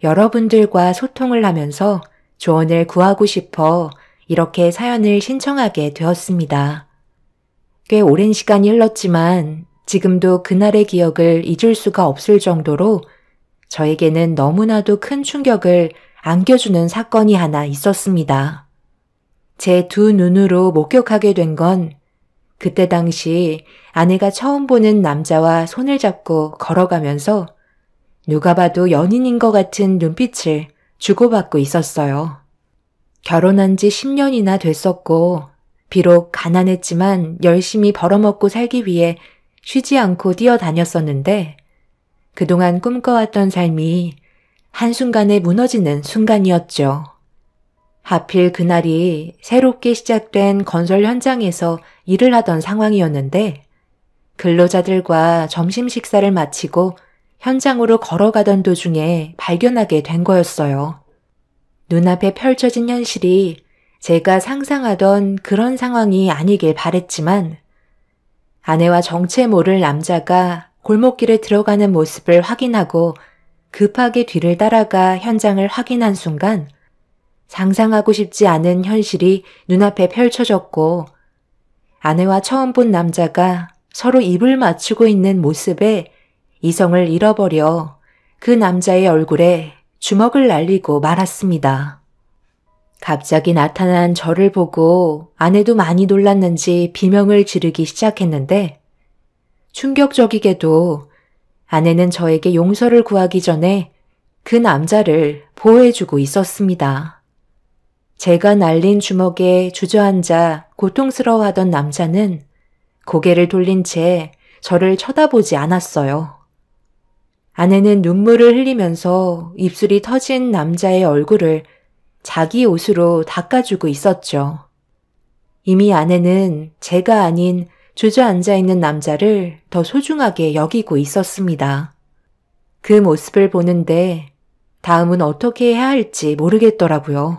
여러분들과 소통을 하면서 조언을 구하고 싶어 이렇게 사연을 신청하게 되었습니다. 꽤 오랜 시간이 흘렀지만 지금도 그날의 기억을 잊을 수가 없을 정도로 저에게는 너무나도 큰 충격을 안겨주는 사건이 하나 있었습니다. 제 2 눈으로 목격하게 된 건 그때 당시 아내가 처음 보는 남자와 손을 잡고 걸어가면서 누가 봐도 연인인 것 같은 눈빛을 주고받고 있었어요. 결혼한 지 10년이나 됐었고 비록 가난했지만 열심히 벌어먹고 살기 위해 쉬지 않고 뛰어다녔었는데 그동안 꿈꿔왔던 삶이 한순간에 무너지는 순간이었죠. 하필 그날이 새롭게 시작된 건설 현장에서 일을 하던 상황이었는데 근로자들과 점심 식사를 마치고 현장으로 걸어가던 도중에 발견하게 된 거였어요. 눈앞에 펼쳐진 현실이 제가 상상하던 그런 상황이 아니길 바랬지만 아내와 정체 모를 남자가 골목길에 들어가는 모습을 확인하고 급하게 뒤를 따라가 현장을 확인한 순간 상상하고 싶지 않은 현실이 눈앞에 펼쳐졌고 아내와 처음 본 남자가 서로 입을 맞추고 있는 모습에 이성을 잃어버려 그 남자의 얼굴에 주먹을 날리고 말았습니다. 갑자기 나타난 저를 보고 아내도 많이 놀랐는지 비명을 지르기 시작했는데 충격적이게도 아내는 저에게 용서를 구하기 전에 그 남자를 보호해주고 있었습니다. 제가 날린 주먹에 주저앉아 고통스러워하던 남자는 고개를 돌린 채 저를 쳐다보지 않았어요. 아내는 눈물을 흘리면서 입술이 터진 남자의 얼굴을 자기 옷으로 닦아주고 있었죠. 이미 아내는 제가 아닌 주저앉아 있는 남자를 더 소중하게 여기고 있었습니다. 그 모습을 보는데 다음은 어떻게 해야 할지 모르겠더라고요.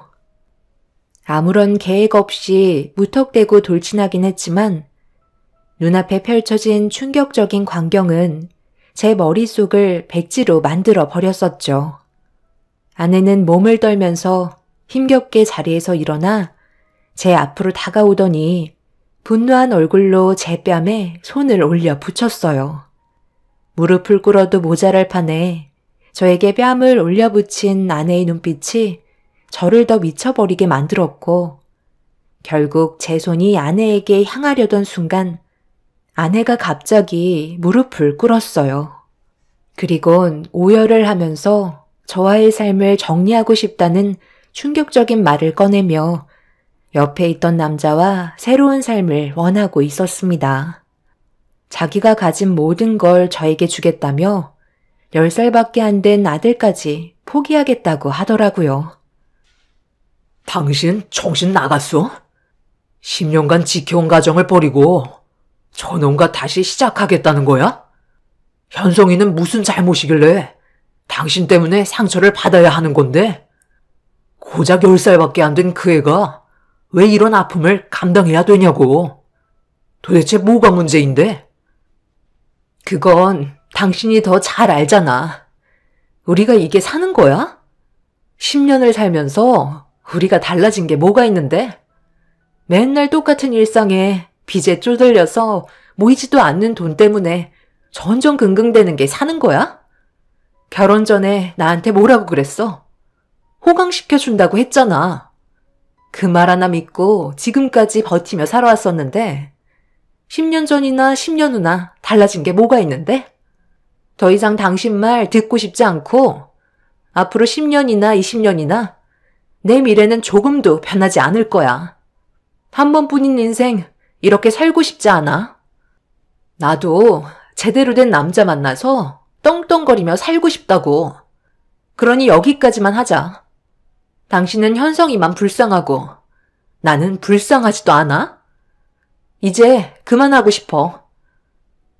아무런 계획 없이 무턱대고 돌진하긴 했지만 눈앞에 펼쳐진 충격적인 광경은 제 머릿속을 백지로 만들어 버렸었죠. 아내는 몸을 떨면서 힘겹게 자리에서 일어나 제 앞으로 다가오더니 분노한 얼굴로 제 뺨에 손을 올려 붙였어요. 무릎을 꿇어도 모자랄 판에 저에게 뺨을 올려 붙인 아내의 눈빛이 저를 더 미쳐버리게 만들었고 결국 제 손이 아내에게 향하려던 순간 아내가 갑자기 무릎을 꿇었어요. 그리곤 오열을 하면서 저와의 삶을 정리하고 싶다는 충격적인 말을 꺼내며 옆에 있던 남자와 새로운 삶을 원하고 있었습니다. 자기가 가진 모든 걸 저에게 주겠다며 10살밖에 안 된 아들까지 포기하겠다고 하더라고요. 당신 정신 나갔어? 10년간 지켜온 가정을 버리고 저놈과 다시 시작하겠다는 거야? 현성이는 무슨 잘못이길래 당신 때문에 상처를 받아야 하는 건데? 고작 10살밖에 안 된 그 애가 왜 이런 아픔을 감당해야 되냐고. 도대체 뭐가 문제인데? 그건 당신이 더 잘 알잖아. 우리가 이게 사는 거야? 10년을 살면서 우리가 달라진 게 뭐가 있는데? 맨날 똑같은 일상에 빚에 쪼들려서 모이지도 않는 돈 때문에 전전긍긍대는 게 사는 거야? 결혼 전에 나한테 뭐라고 그랬어? 호강시켜준다고 했잖아. 그 말 하나 믿고 지금까지 버티며 살아왔었는데 10년 전이나 10년 후나 달라진 게 뭐가 있는데? 더 이상 당신 말 듣고 싶지 않고 앞으로 10년이나 20년이나 내 미래는 조금도 변하지 않을 거야. 한 번뿐인 인생 이렇게 살고 싶지 않아. 나도 제대로 된 남자 만나서 떵떵거리며 살고 싶다고. 그러니 여기까지만 하자. 당신은 현성이만 불쌍하고 나는 불쌍하지도 않아? 이제 그만하고 싶어.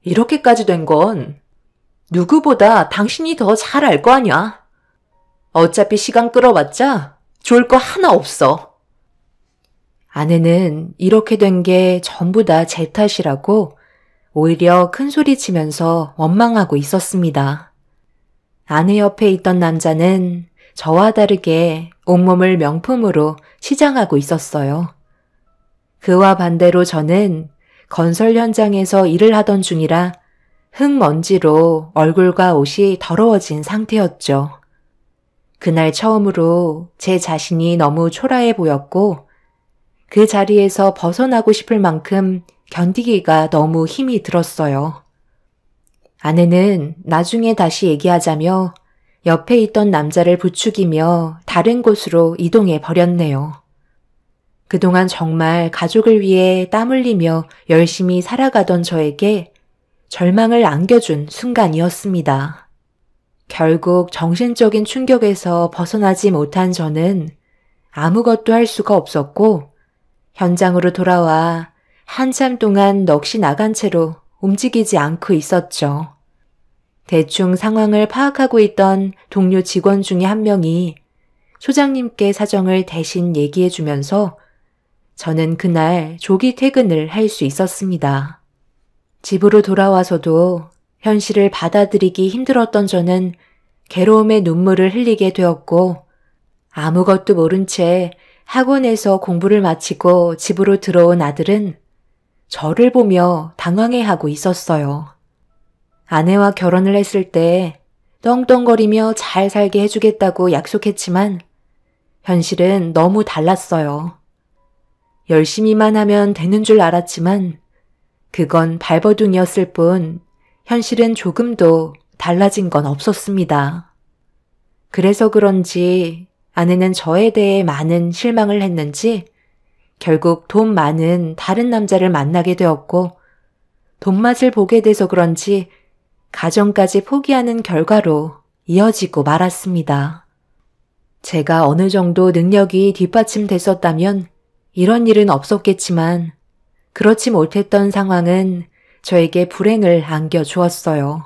이렇게까지 된 건 누구보다 당신이 더 잘 알 거 아니야. 어차피 시간 끌어봤자 좋을 거 하나 없어. 아내는 이렇게 된 게 전부 다 제 탓이라고 오히려 큰 소리 치면서 원망하고 있었습니다. 아내 옆에 있던 남자는 저와 다르게 온몸을 명품으로 치장하고 있었어요. 그와 반대로 저는 건설 현장에서 일을 하던 중이라 흙먼지로 얼굴과 옷이 더러워진 상태였죠. 그날 처음으로 제 자신이 너무 초라해 보였고 그 자리에서 벗어나고 싶을 만큼 견디기가 너무 힘이 들었어요. 아내는 나중에 다시 얘기하자며 옆에 있던 남자를 부추기며 다른 곳으로 이동해 버렸네요. 그동안 정말 가족을 위해 땀 흘리며 열심히 살아가던 저에게 절망을 안겨준 순간이었습니다. 결국 정신적인 충격에서 벗어나지 못한 저는 아무것도 할 수가 없었고 현장으로 돌아와 한참 동안 넋이 나간 채로 움직이지 않고 있었죠. 대충 상황을 파악하고 있던 동료 직원 중에 한 명이 소장님께 사정을 대신 얘기해 주면서 저는 그날 조기 퇴근을 할 수 있었습니다. 집으로 돌아와서도 현실을 받아들이기 힘들었던 저는 괴로움의 눈물을 흘리게 되었고 아무것도 모른 채 학원에서 공부를 마치고 집으로 들어온 아들은 저를 보며 당황해하고 있었어요. 아내와 결혼을 했을 때 떵떵거리며 잘 살게 해주겠다고 약속했지만 현실은 너무 달랐어요. 열심히만 하면 되는 줄 알았지만 그건 발버둥이었을 뿐 현실은 조금도 달라진 건 없었습니다. 그래서 그런지 아내는 저에 대해 많은 실망을 했는지 결국 돈 많은 다른 남자를 만나게 되었고 돈맛을 보게 돼서 그런지 가정까지 포기하는 결과로 이어지고 말았습니다. 제가 어느 정도 능력이 뒷받침됐었다면 이런 일은 없었겠지만 그렇지 못했던 상황은 저에게 불행을 안겨주었어요.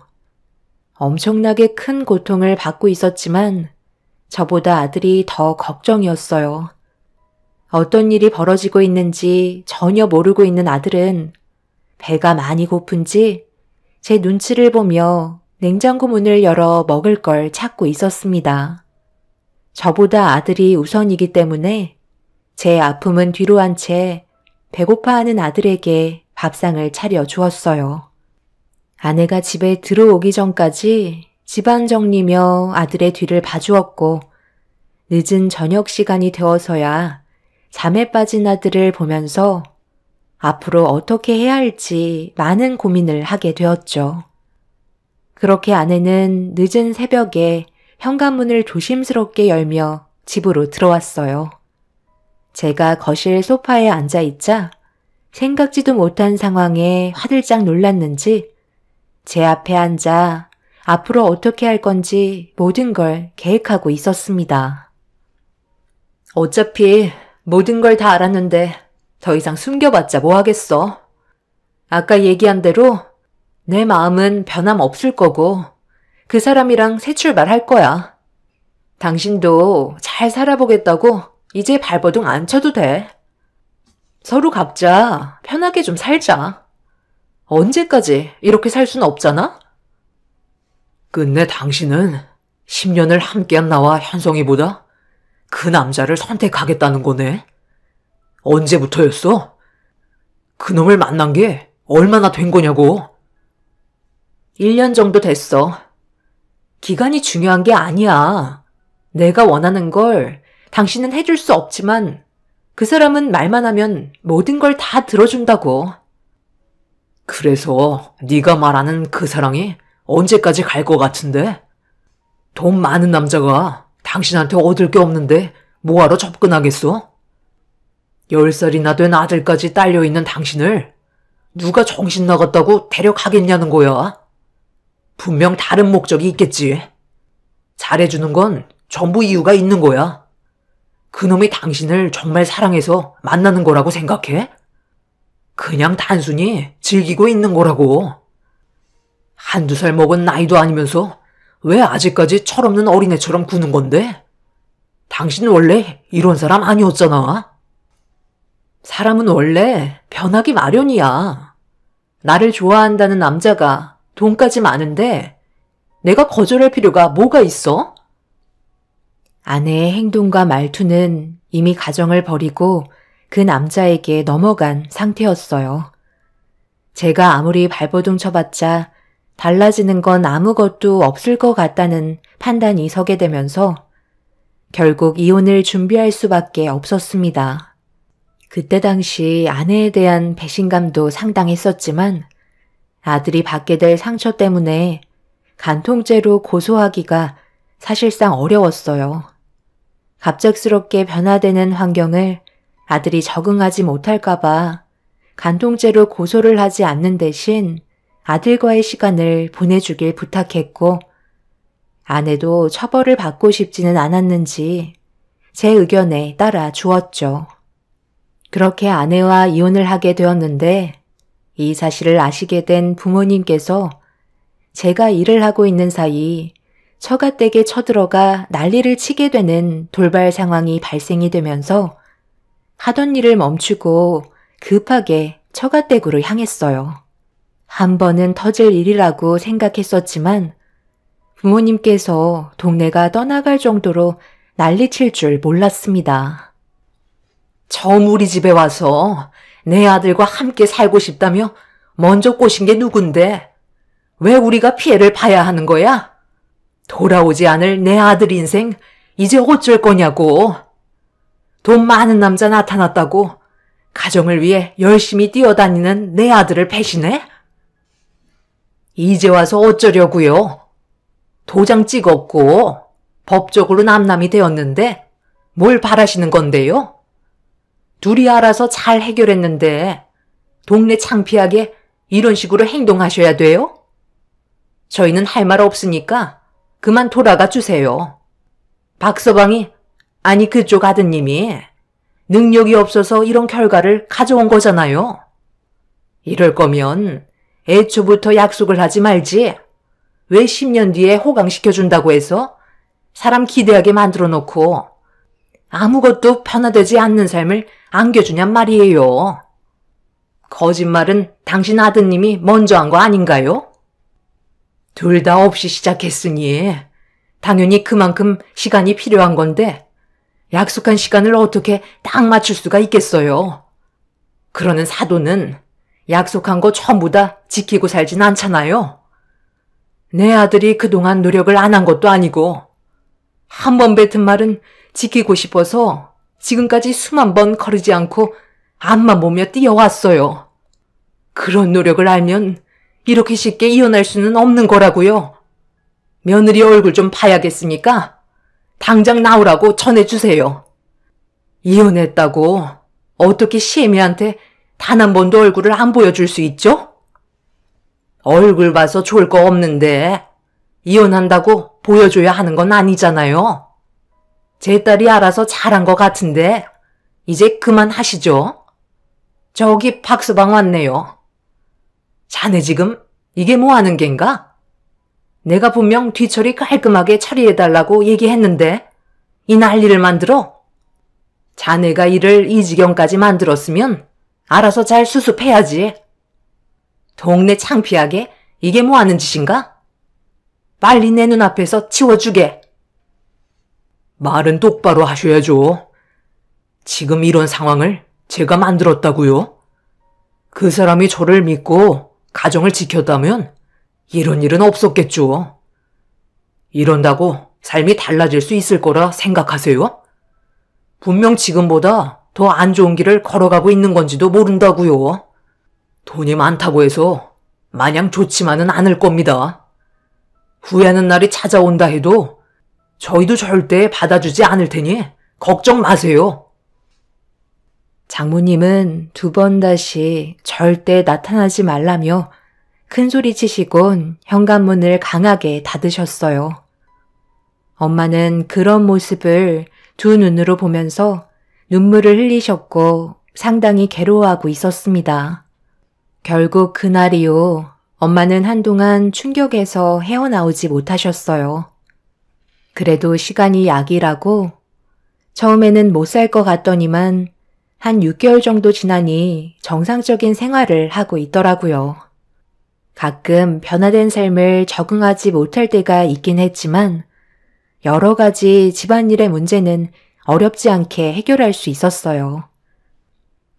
엄청나게 큰 고통을 받고 있었지만 저보다 아들이 더 걱정이었어요. 어떤 일이 벌어지고 있는지 전혀 모르고 있는 아들은 배가 많이 고픈지 제 눈치를 보며 냉장고 문을 열어 먹을 걸 찾고 있었습니다. 저보다 아들이 우선이기 때문에 제 아픔은 뒤로 한 채 배고파하는 아들에게 밥상을 차려 주었어요. 아내가 집에 들어오기 전까지 집안 정리며 아들의 뒤를 봐주었고 늦은 저녁 시간이 되어서야 잠에 빠진 아들을 보면서 앞으로 어떻게 해야 할지 많은 고민을 하게 되었죠. 그렇게 아내는 늦은 새벽에 현관문을 조심스럽게 열며 집으로 들어왔어요. 제가 거실 소파에 앉아 있자 생각지도 못한 상황에 화들짝 놀랐는지 제 앞에 앉아 앞으로 어떻게 할 건지 모든 걸 계획하고 있었습니다. 어차피 모든 걸 다 알았는데 더 이상 숨겨봤자 뭐 하겠어. 아까 얘기한 대로 내 마음은 변함없을 거고 그 사람이랑 새 출발할 거야. 당신도 잘 살아보겠다고 이제 발버둥 안 쳐도 돼. 서로 각자 편하게 좀 살자. 언제까지 이렇게 살 수는 없잖아? 끝내 당신은 10년을 함께한 나와 현성이보다 그 남자를 선택하겠다는 거네. 언제부터였어? 그놈을 만난 게 얼마나 된 거냐고. 1년 정도 됐어. 기간이 중요한 게 아니야. 내가 원하는 걸 당신은 해줄 수 없지만 그 사람은 말만 하면 모든 걸 다 들어준다고. 그래서 네가 말하는 그 사랑이 언제까지 갈 것 같은데? 돈 많은 남자가 당신한테 얻을 게 없는데 뭐하러 접근하겠어? 10살이나 된 아들까지 딸려있는 당신을 누가 정신 나갔다고 데려가겠냐는 거야. 분명 다른 목적이 있겠지. 잘해주는 건 전부 이유가 있는 거야. 그놈이 당신을 정말 사랑해서 만나는 거라고 생각해? 그냥 단순히 즐기고 있는 거라고. 한두 살 먹은 나이도 아니면서 왜 아직까지 철없는 어린애처럼 구는 건데? 당신 원래 이런 사람 아니었잖아. 사람은 원래 변하기 마련이야. 나를 좋아한다는 남자가 돈까지 많은데 내가 거절할 필요가 뭐가 있어? 아내의 행동과 말투는 이미 가정을 버리고 그 남자에게 넘어간 상태였어요. 제가 아무리 발버둥 쳐봤자 달라지는 건 아무것도 없을 것 같다는 판단이 서게 되면서 결국 이혼을 준비할 수밖에 없었습니다. 그때 당시 아내에 대한 배신감도 상당했었지만 아들이 받게 될 상처 때문에 간통죄로 고소하기가 사실상 어려웠어요. 갑작스럽게 변화되는 환경을 아들이 적응하지 못할까봐 간통죄로 고소를 하지 않는 대신 아들과의 시간을 보내주길 부탁했고 아내도 처벌을 받고 싶지는 않았는지 제 의견에 따라 주었죠. 그렇게 아내와 이혼을 하게 되었는데 이 사실을 아시게 된 부모님께서 제가 일을 하고 있는 사이 처가댁에 쳐들어가 난리를 치게 되는 돌발 상황이 발생이 되면서 하던 일을 멈추고 급하게 처가댁으로 향했어요. 한 번은 터질 일이라고 생각했었지만 부모님께서 동네가 떠나갈 정도로 난리칠 줄 몰랐습니다. 처음 우리 집에 와서 내 아들과 함께 살고 싶다며 먼저 꼬신 게 누군데 왜 우리가 피해를 봐야 하는 거야? 돌아오지 않을 내 아들 인생 이제 어쩔 거냐고. 돈 많은 남자 나타났다고 가정을 위해 열심히 뛰어다니는 내 아들을 배신해? 이제 와서 어쩌려고요? 도장 찍었고 법적으로 남남이 되었는데 뭘 바라시는 건데요? 둘이 알아서 잘 해결했는데 동네 창피하게 이런 식으로 행동하셔야 돼요? 저희는 할 말 없으니까 그만 돌아가 주세요. 박서방이, 아니 그쪽 아드님이 능력이 없어서 이런 결과를 가져온 거잖아요. 이럴 거면 애초부터 약속을 하지 말지. 왜 10년 뒤에 호강시켜준다고 해서 사람 기대하게 만들어 놓고 아무것도 변화되지 않는 삶을 안겨주냔 말이에요. 거짓말은 당신 아드님이 먼저 한 거 아닌가요? 둘 다 없이 시작했으니 당연히 그만큼 시간이 필요한 건데 약속한 시간을 어떻게 딱 맞출 수가 있겠어요. 그러는 사도는 약속한 거 전부 다 지키고 살진 않잖아요. 내 아들이 그동안 노력을 안 한 것도 아니고 한 번 뱉은 말은 지키고 싶어서 지금까지 수만 번 거르지 않고 앞만 보며 뛰어왔어요. 그런 노력을 알면 이렇게 쉽게 이혼할 수는 없는 거라고요. 며느리 얼굴 좀 봐야겠으니까 당장 나오라고 전해주세요. 이혼했다고 어떻게 시애미한테 단 한 번도 얼굴을 안 보여줄 수 있죠? 얼굴 봐서 좋을 거 없는데 이혼한다고 보여줘야 하는 건 아니잖아요. 제 딸이 알아서 잘한 것 같은데 이제 그만하시죠. 저기 박서방 왔네요. 자네 지금 이게 뭐 하는 겐가? 내가 분명 뒤처리 깔끔하게 처리해달라고 얘기했는데 이 난리를 만들어? 자네가 일을 이 지경까지 만들었으면 알아서 잘 수습해야지. 동네 창피하게 이게 뭐 하는 짓인가? 빨리 내 눈앞에서 치워주게. 말은 똑바로 하셔야죠. 지금 이런 상황을 제가 만들었다고요? 그 사람이 저를 믿고 가정을 지켰다면 이런 일은 없었겠죠. 이런다고 삶이 달라질 수 있을 거라 생각하세요? 분명 지금보다 더 안 좋은 길을 걸어가고 있는 건지도 모른다고요. 돈이 많다고 해서 마냥 좋지만은 않을 겁니다. 후회하는 날이 찾아온다 해도 저희도 절대 받아주지 않을 테니 걱정 마세요. 장모님은 2번 다시 절대 나타나지 말라며 큰소리 치시곤 현관문을 강하게 닫으셨어요. 엄마는 그런 모습을 2눈으로 보면서 눈물을 흘리셨고 상당히 괴로워하고 있었습니다. 결국 그날 이후 엄마는 한동안 충격에서 헤어나오지 못하셨어요. 그래도 시간이 약이라고 처음에는 못 살 것 같더니만 한 6개월 정도 지나니 정상적인 생활을 하고 있더라고요. 가끔 변화된 삶을 적응하지 못할 때가 있긴 했지만 여러 가지 집안일의 문제는 어렵지 않게 해결할 수 있었어요.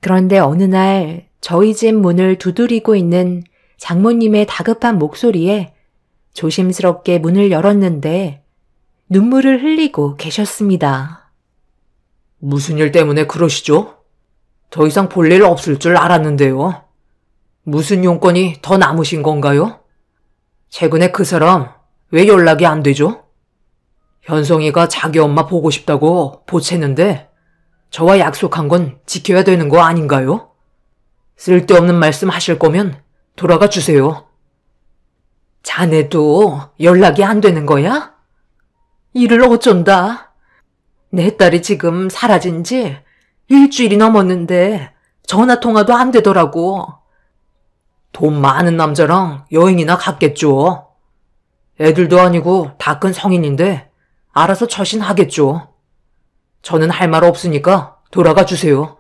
그런데 어느 날 저희 집 문을 두드리고 있는 장모님의 다급한 목소리에 조심스럽게 문을 열었는데 눈물을 흘리고 계셨습니다. 무슨 일 때문에 그러시죠? 더 이상 볼 일 없을 줄 알았는데요. 무슨 용건이 더 남으신 건가요? 최근에 그 사람 왜 연락이 안 되죠? 현성이가 자기 엄마 보고 싶다고 보채는데 저와 약속한 건 지켜야 되는 거 아닌가요? 쓸데없는 말씀 하실 거면 돌아가 주세요. 자네도 연락이 안 되는 거야? 이를 어쩐다. 내 딸이 지금 사라진 지 일주일이 넘었는데 전화 통화도 안 되더라고. 돈 많은 남자랑 여행이나 갔겠죠. 애들도 아니고 다 큰 성인인데 알아서 처신하겠죠. 저는 할 말 없으니까 돌아가 주세요.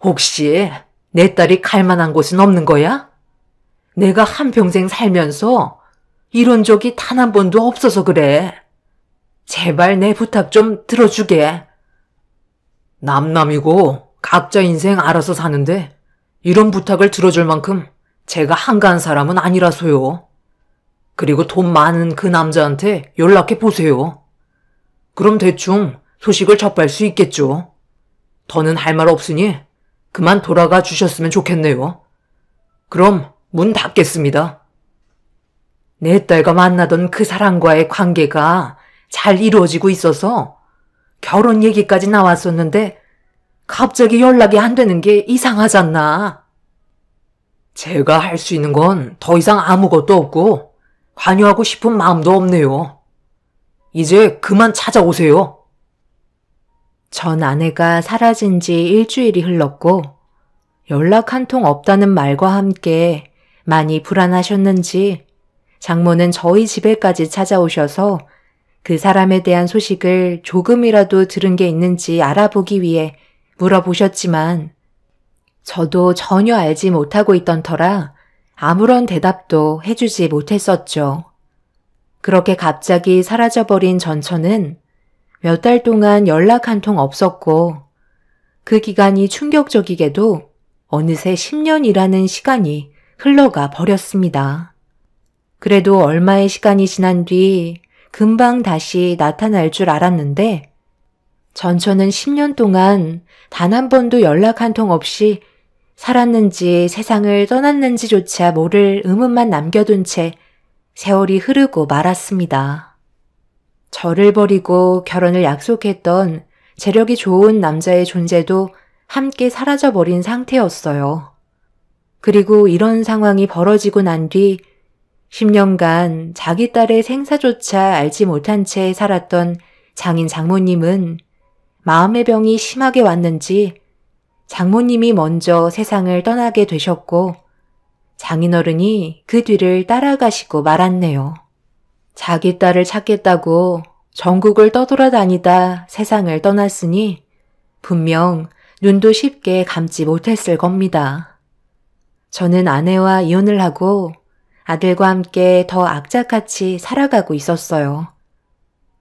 혹시 내 딸이 갈 만한 곳은 없는 거야? 내가 한평생 살면서 이런 적이 단 한 번도 없어서 그래. 제발 내 부탁 좀 들어주게. 남남이고 각자 인생 알아서 사는데 이런 부탁을 들어줄 만큼 제가 한가한 사람은 아니라서요. 그리고 돈 많은 그 남자한테 연락해 보세요. 그럼 대충 소식을 접할 수 있겠죠. 더는 할 말 없으니 그만 돌아가 주셨으면 좋겠네요. 그럼 문 닫겠습니다. 내 딸과 만나던 그 사람과의 관계가 잘 이루어지고 있어서 결혼 얘기까지 나왔었는데 갑자기 연락이 안 되는 게 이상하잖아. 제가 할 수 있는 건 더 이상 아무것도 없고 관여하고 싶은 마음도 없네요. 이제 그만 찾아오세요. 전 아내가 사라진 지 일주일이 흘렀고 연락 한 통 없다는 말과 함께 많이 불안하셨는지 장모는 저희 집에까지 찾아오셔서 그 사람에 대한 소식을 조금이라도 들은 게 있는지 알아보기 위해 물어보셨지만 저도 전혀 알지 못하고 있던 터라 아무런 대답도 해주지 못했었죠. 그렇게 갑자기 사라져버린 전처는 몇 달 동안 연락 한 통 없었고 그 기간이 충격적이게도 어느새 10년이라는 시간이 흘러가 버렸습니다. 그래도 얼마의 시간이 지난 뒤 금방 다시 나타날 줄 알았는데 전처는 10년 동안 단 한 번도 연락 한 통 없이 살았는지 세상을 떠났는지조차 모를 의문만 남겨둔 채 세월이 흐르고 말았습니다. 저를 버리고 결혼을 약속했던 재력이 좋은 남자의 존재도 함께 사라져버린 상태였어요. 그리고 이런 상황이 벌어지고 난 뒤 10년간 자기 딸의 생사조차 알지 못한 채 살았던 장인 장모님은 마음의 병이 심하게 왔는지 장모님이 먼저 세상을 떠나게 되셨고 장인어른이 그 뒤를 따라가시고 말았네요. 자기 딸을 찾겠다고 전국을 떠돌아다니다 세상을 떠났으니 분명 눈도 쉽게 감지 못했을 겁니다. 저는 아내와 이혼을 하고 아들과 함께 더 악착같이 살아가고 있었어요.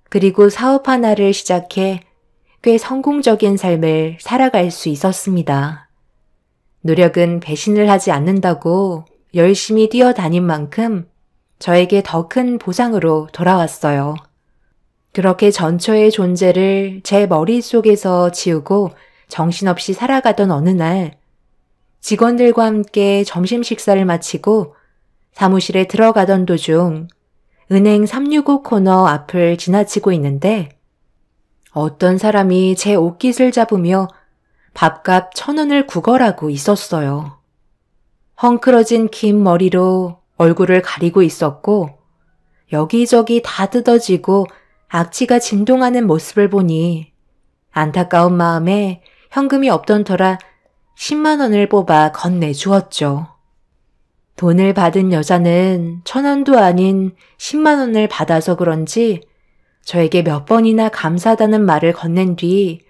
그리고 사업 하나를 시작해 꽤 성공적인 삶을 살아갈 수 있었습니다. 노력은 배신을 하지 않는다고 열심히 뛰어다닌 만큼 저에게 더 큰 보상으로 돌아왔어요. 그렇게 전처의 존재를 제 머릿속에서 지우고 정신없이 살아가던 어느 날 직원들과 함께 점심 식사를 마치고 사무실에 들어가던 도중 은행 365 코너 앞을 지나치고 있는데 어떤 사람이 제 옷깃을 잡으며 밥값 1,000원을 구걸하고 있었어요. 헝클어진 긴 머리로 얼굴을 가리고 있었고 여기저기 다 뜯어지고 악취가 진동하는 모습을 보니 안타까운 마음에 현금이 없던 터라 10만 원을 뽑아 건네주었죠. 돈을 받은 여자는 1,000원도 아닌 10만 원을 받아서 그런지 저에게 몇 번이나 감사하다는 말을 건넨 뒤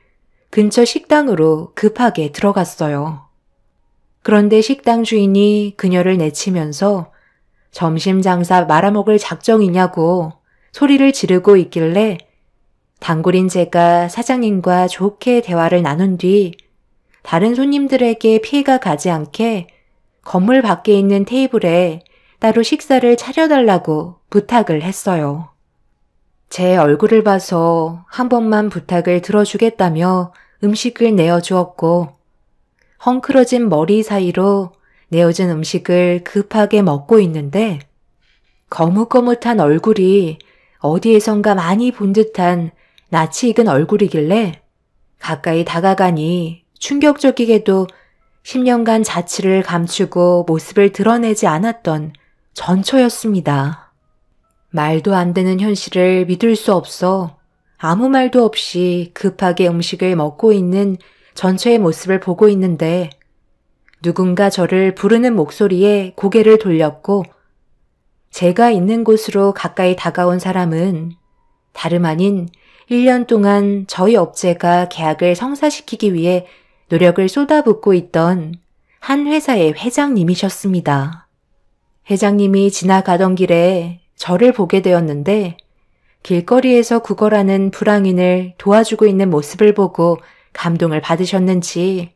근처 식당으로 급하게 들어갔어요. 그런데 식당 주인이 그녀를 내치면서 점심 장사 말아먹을 작정이냐고 소리를 지르고 있길래 단골인 제가 사장님과 좋게 대화를 나눈 뒤 다른 손님들에게 피해가 가지 않게 건물 밖에 있는 테이블에 따로 식사를 차려달라고 부탁을 했어요. 제 얼굴을 봐서 한 번만 부탁을 들어주겠다며 음식을 내어주었고 헝클어진 머리 사이로 내어진 음식을 급하게 먹고 있는데 거뭇거뭇한 얼굴이 어디에선가 많이 본 듯한 낯이 익은 얼굴이길래 가까이 다가가니 충격적이게도 10년간 자취를 감추고 모습을 드러내지 않았던 전처였습니다. 말도 안 되는 현실을 믿을 수 없어 아무 말도 없이 급하게 음식을 먹고 있는 전처의 모습을 보고 있는데 누군가 저를 부르는 목소리에 고개를 돌렸고 제가 있는 곳으로 가까이 다가온 사람은 다름 아닌 1년 동안 저희 업체가 계약을 성사시키기 위해 노력을 쏟아붓고 있던 한 회사의 회장님이셨습니다. 회장님이 지나가던 길에 저를 보게 되었는데 길거리에서 구걸하는 불황인을 도와주고 있는 모습을 보고 감동을 받으셨는지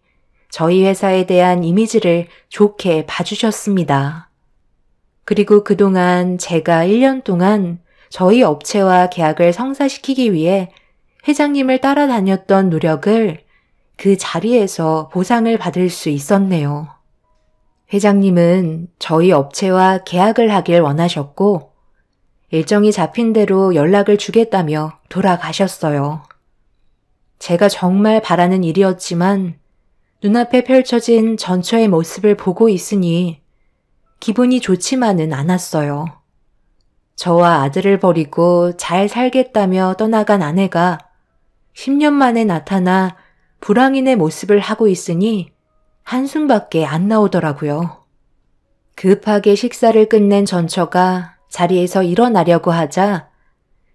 저희 회사에 대한 이미지를 좋게 봐주셨습니다. 그리고 그동안 제가 1년 동안 저희 업체와 계약을 성사시키기 위해 회장님을 따라다녔던 노력을 그 자리에서 보상을 받을 수 있었네요. 회장님은 저희 업체와 계약을 하길 원하셨고 일정이 잡힌 대로 연락을 주겠다며 돌아가셨어요. 제가 정말 바라는 일이었지만 눈앞에 펼쳐진 전처의 모습을 보고 있으니 기분이 좋지만은 않았어요. 저와 아들을 버리고 잘 살겠다며 떠나간 아내가 10년 만에 나타나 불황인의 모습을 하고 있으니 한숨밖에 안 나오더라고요. 급하게 식사를 끝낸 전처가 자리에서 일어나려고 하자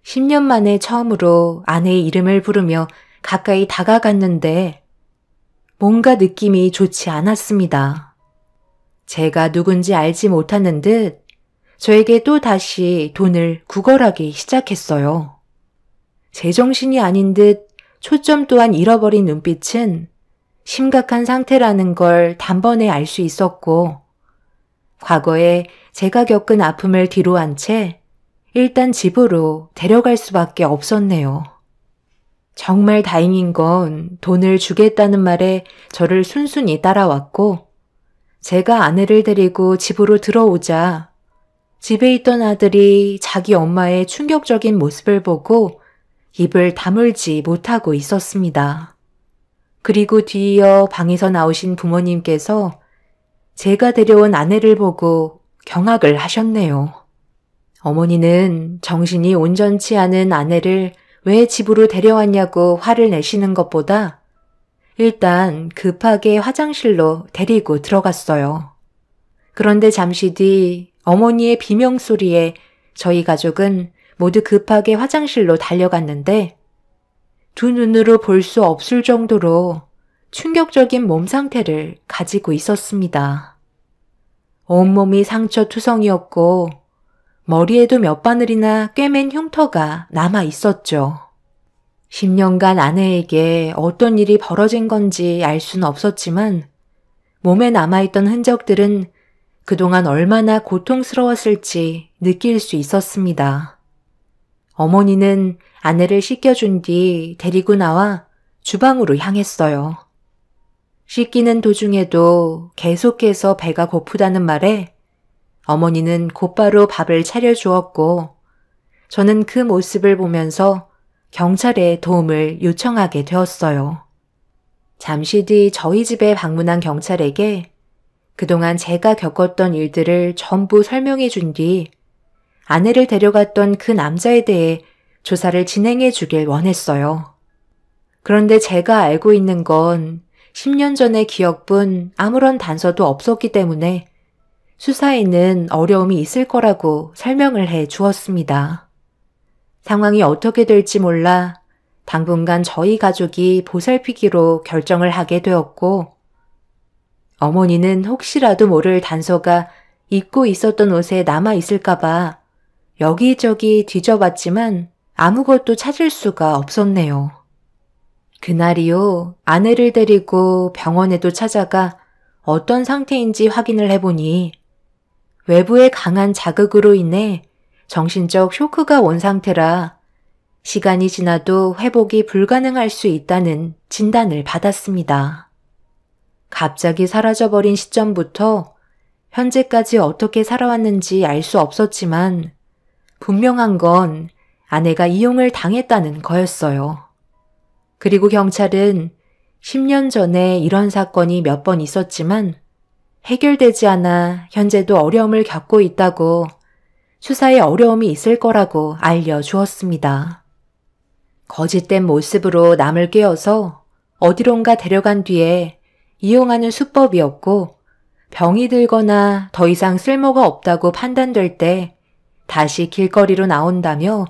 10년 만에 처음으로 아내의 이름을 부르며 가까이 다가갔는데 뭔가 느낌이 좋지 않았습니다. 제가 누군지 알지 못하는 듯 저에게 또 다시 돈을 구걸하기 시작했어요. 제정신이 아닌 듯 초점 또한 잃어버린 눈빛은 심각한 상태라는 걸 단번에 알 수 있었고 과거에 제가 겪은 아픔을 뒤로한 채 일단 집으로 데려갈 수밖에 없었네요. 정말 다행인 건 돈을 주겠다는 말에 저를 순순히 따라왔고 제가 아내를 데리고 집으로 들어오자 집에 있던 아들이 자기 엄마의 충격적인 모습을 보고 입을 다물지 못하고 있었습니다. 그리고 뒤이어 방에서 나오신 부모님께서 제가 데려온 아내를 보고 경악을 하셨네요. 어머니는 정신이 온전치 않은 아내를 왜 집으로 데려왔냐고 화를 내시는 것보다 일단 급하게 화장실로 데리고 들어갔어요. 그런데 잠시 뒤 어머니의 비명소리에 저희 가족은 모두 급하게 화장실로 달려갔는데 두 눈으로 볼 수 없을 정도로 충격적인 몸 상태를 가지고 있었습니다. 온몸이 상처투성이었고 머리에도 몇 바늘이나 꿰맨 흉터가 남아 있었죠. 10년간 아내에게 어떤 일이 벌어진 건지 알 수는 없었지만 몸에 남아있던 흔적들은 그동안 얼마나 고통스러웠을지 느낄 수 있었습니다. 어머니는 아내를 씻겨준 뒤 데리고 나와 주방으로 향했어요. 씻기는 도중에도 계속해서 배가 고프다는 말에 어머니는 곧바로 밥을 차려주었고 저는 그 모습을 보면서 경찰에 도움을 요청하게 되었어요. 잠시 뒤 저희 집에 방문한 경찰에게 그동안 제가 겪었던 일들을 전부 설명해 준 뒤 아내를 데려갔던 그 남자에 대해 조사를 진행해 주길 원했어요. 그런데 제가 알고 있는 건 10년 전의 기억뿐 아무런 단서도 없었기 때문에 수사에는 어려움이 있을 거라고 설명을 해 주었습니다. 상황이 어떻게 될지 몰라 당분간 저희 가족이 보살피기로 결정을 하게 되었고 어머니는 혹시라도 모를 단서가 입고 있었던 옷에 남아 있을까봐 여기저기 뒤져봤지만 아무것도 찾을 수가 없었네요. 그날이요, 아내를 데리고 병원에도 찾아가 어떤 상태인지 확인을 해보니 외부의 강한 자극으로 인해 정신적 쇼크가 온 상태라 시간이 지나도 회복이 불가능할 수 있다는 진단을 받았습니다. 갑자기 사라져버린 시점부터 현재까지 어떻게 살아왔는지 알 수 없었지만 분명한 건 아내가 이용을 당했다는 거였어요. 그리고 경찰은 10년 전에 이런 사건이 몇 번 있었지만 해결되지 않아 현재도 어려움을 겪고 있다고 수사에 어려움이 있을 거라고 알려주었습니다. 거짓된 모습으로 남을 꿰어서 어디론가 데려간 뒤에 이용하는 수법이었고 병이 들거나 더 이상 쓸모가 없다고 판단될 때 다시 길거리로 나온다며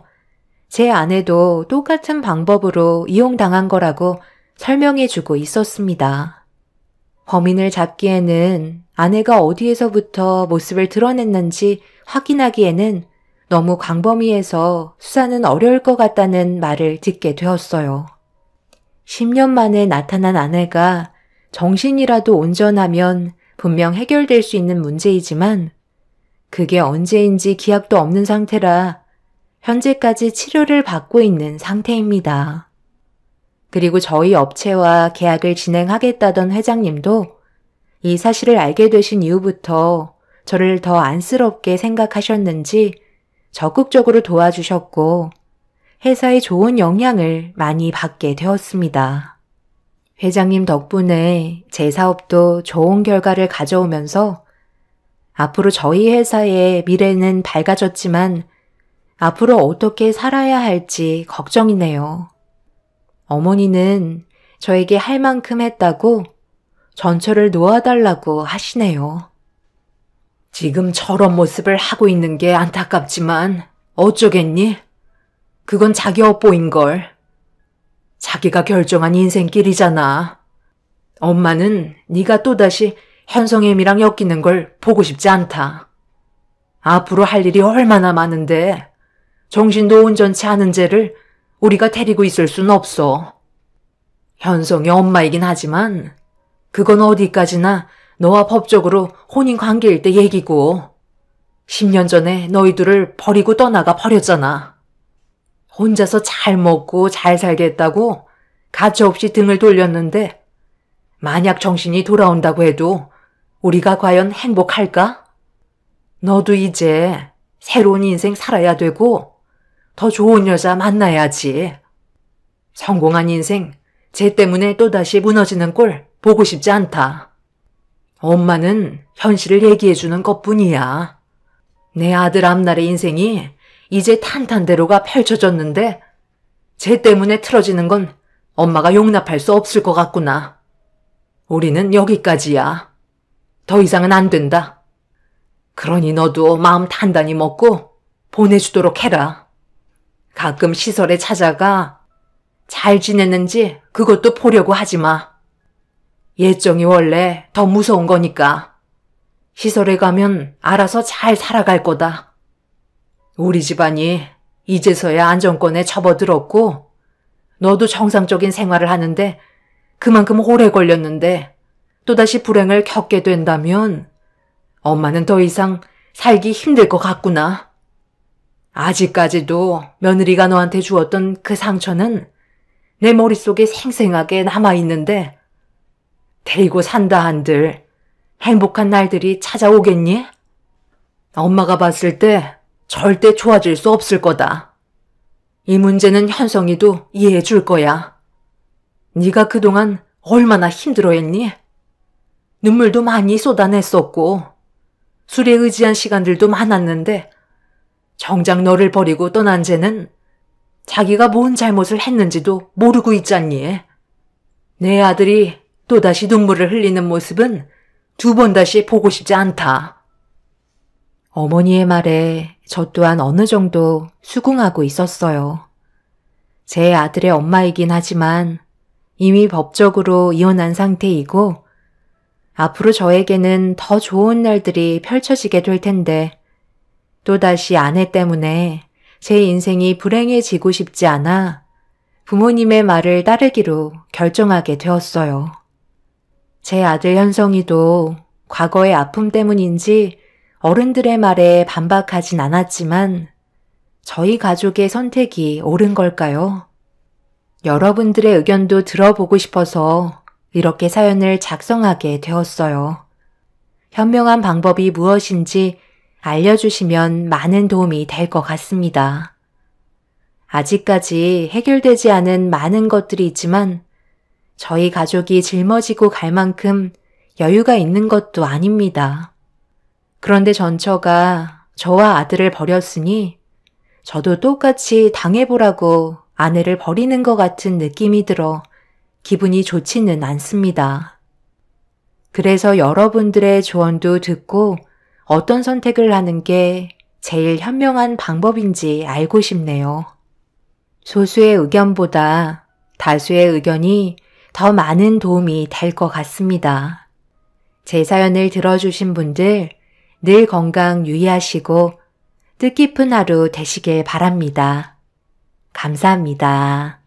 제 아내도 똑같은 방법으로 이용당한 거라고 설명해주고 있었습니다. 범인을 잡기에는 아내가 어디에서부터 모습을 드러냈는지 확인하기에는 너무 광범위해서 수사는 어려울 것 같다는 말을 듣게 되었어요. 10년 만에 나타난 아내가 정신이라도 온전하면 분명 해결될 수 있는 문제이지만 그게 언제인지 기약도 없는 상태라 현재까지 치료를 받고 있는 상태입니다. 그리고 저희 업체와 계약을 진행하겠다던 회장님도 이 사실을 알게 되신 이후부터 저를 더 안쓰럽게 생각하셨는지 적극적으로 도와주셨고 회사에 좋은 영향을 많이 받게 되었습니다. 회장님 덕분에 제 사업도 좋은 결과를 가져오면서 앞으로 저희 회사의 미래는 밝아졌지만 앞으로 어떻게 살아야 할지 걱정이네요. 어머니는 저에게 할 만큼 했다고 전처를 놓아달라고 하시네요. 지금 저런 모습을 하고 있는 게 안타깝지만 어쩌겠니? 그건 자기 업보인걸. 자기가 결정한 인생길이잖아. 엄마는 네가 또다시 현성애미랑 엮이는 걸 보고 싶지 않다. 앞으로 할 일이 얼마나 많은데 정신도 온전치 않은 쟤를 우리가 데리고 있을 순 없어. 현성이 엄마이긴 하지만 그건 어디까지나 너와 법적으로 혼인 관계일 때 얘기고 10년 전에 너희 둘을 버리고 떠나가 버렸잖아. 혼자서 잘 먹고 잘 살겠다고 가차없이 등을 돌렸는데 만약 정신이 돌아온다고 해도 우리가 과연 행복할까? 너도 이제 새로운 인생 살아야 되고 더 좋은 여자 만나야지. 성공한 인생 쟤 때문에 또다시 무너지는 꼴 보고 싶지 않다. 엄마는 현실을 얘기해주는 것뿐이야. 내 아들 앞날의 인생이 이제 탄탄대로가 펼쳐졌는데 쟤 때문에 틀어지는 건 엄마가 용납할 수 없을 것 같구나. 우리는 여기까지야. 더 이상은 안 된다. 그러니 너도 마음 단단히 먹고 보내주도록 해라. 가끔 시설에 찾아가 잘 지냈는지 그것도 보려고 하지 마. 예정이 원래 더 무서운 거니까. 시설에 가면 알아서 잘 살아갈 거다. 우리 집안이 이제서야 안정권에 접어들었고 너도 정상적인 생활을 하는데 그만큼 오래 걸렸는데 또다시 불행을 겪게 된다면 엄마는 더 이상 살기 힘들 것 같구나. 아직까지도 며느리가 너한테 주었던 그 상처는 내 머릿속에 생생하게 남아있는데 데리고 산다 한들 행복한 날들이 찾아오겠니? 엄마가 봤을 때 절대 좋아질 수 없을 거다. 이 문제는 현성이도 이해해 줄 거야. 네가 그동안 얼마나 힘들어했니? 눈물도 많이 쏟아냈었고 술에 의지한 시간들도 많았는데 정작 너를 버리고 떠난 쟤는 자기가 뭔 잘못을 했는지도 모르고 있잖니. 내 아들이 또다시 눈물을 흘리는 모습은 2번 다시 보고 싶지 않다. 어머니의 말에 저 또한 어느 정도 수긍하고 있었어요. 제 아들의 엄마이긴 하지만 이미 법적으로 이혼한 상태이고 앞으로 저에게는 더 좋은 날들이 펼쳐지게 될 텐데 또다시 아내 때문에 제 인생이 불행해지고 싶지 않아 부모님의 말을 따르기로 결정하게 되었어요. 제 아들 현성이도 과거의 아픔 때문인지 어른들의 말에 반박하진 않았지만 저희 가족의 선택이 옳은 걸까요? 여러분들의 의견도 들어보고 싶어서 이렇게 사연을 작성하게 되었어요. 현명한 방법이 무엇인지 알려주시면 많은 도움이 될 것 같습니다. 아직까지 해결되지 않은 많은 것들이 있지만 저희 가족이 짊어지고 갈 만큼 여유가 있는 것도 아닙니다. 그런데 전처가 저와 아들을 버렸으니 저도 똑같이 당해보라고 아내를 버리는 것 같은 느낌이 들어 기분이 좋지는 않습니다. 그래서 여러분들의 조언도 듣고 어떤 선택을 하는 게 제일 현명한 방법인지 알고 싶네요. 소수의 의견보다 다수의 의견이 더 많은 도움이 될 것 같습니다. 제 사연을 들어주신 분들 늘 건강 유의하시고 뜻깊은 하루 되시길 바랍니다. 감사합니다.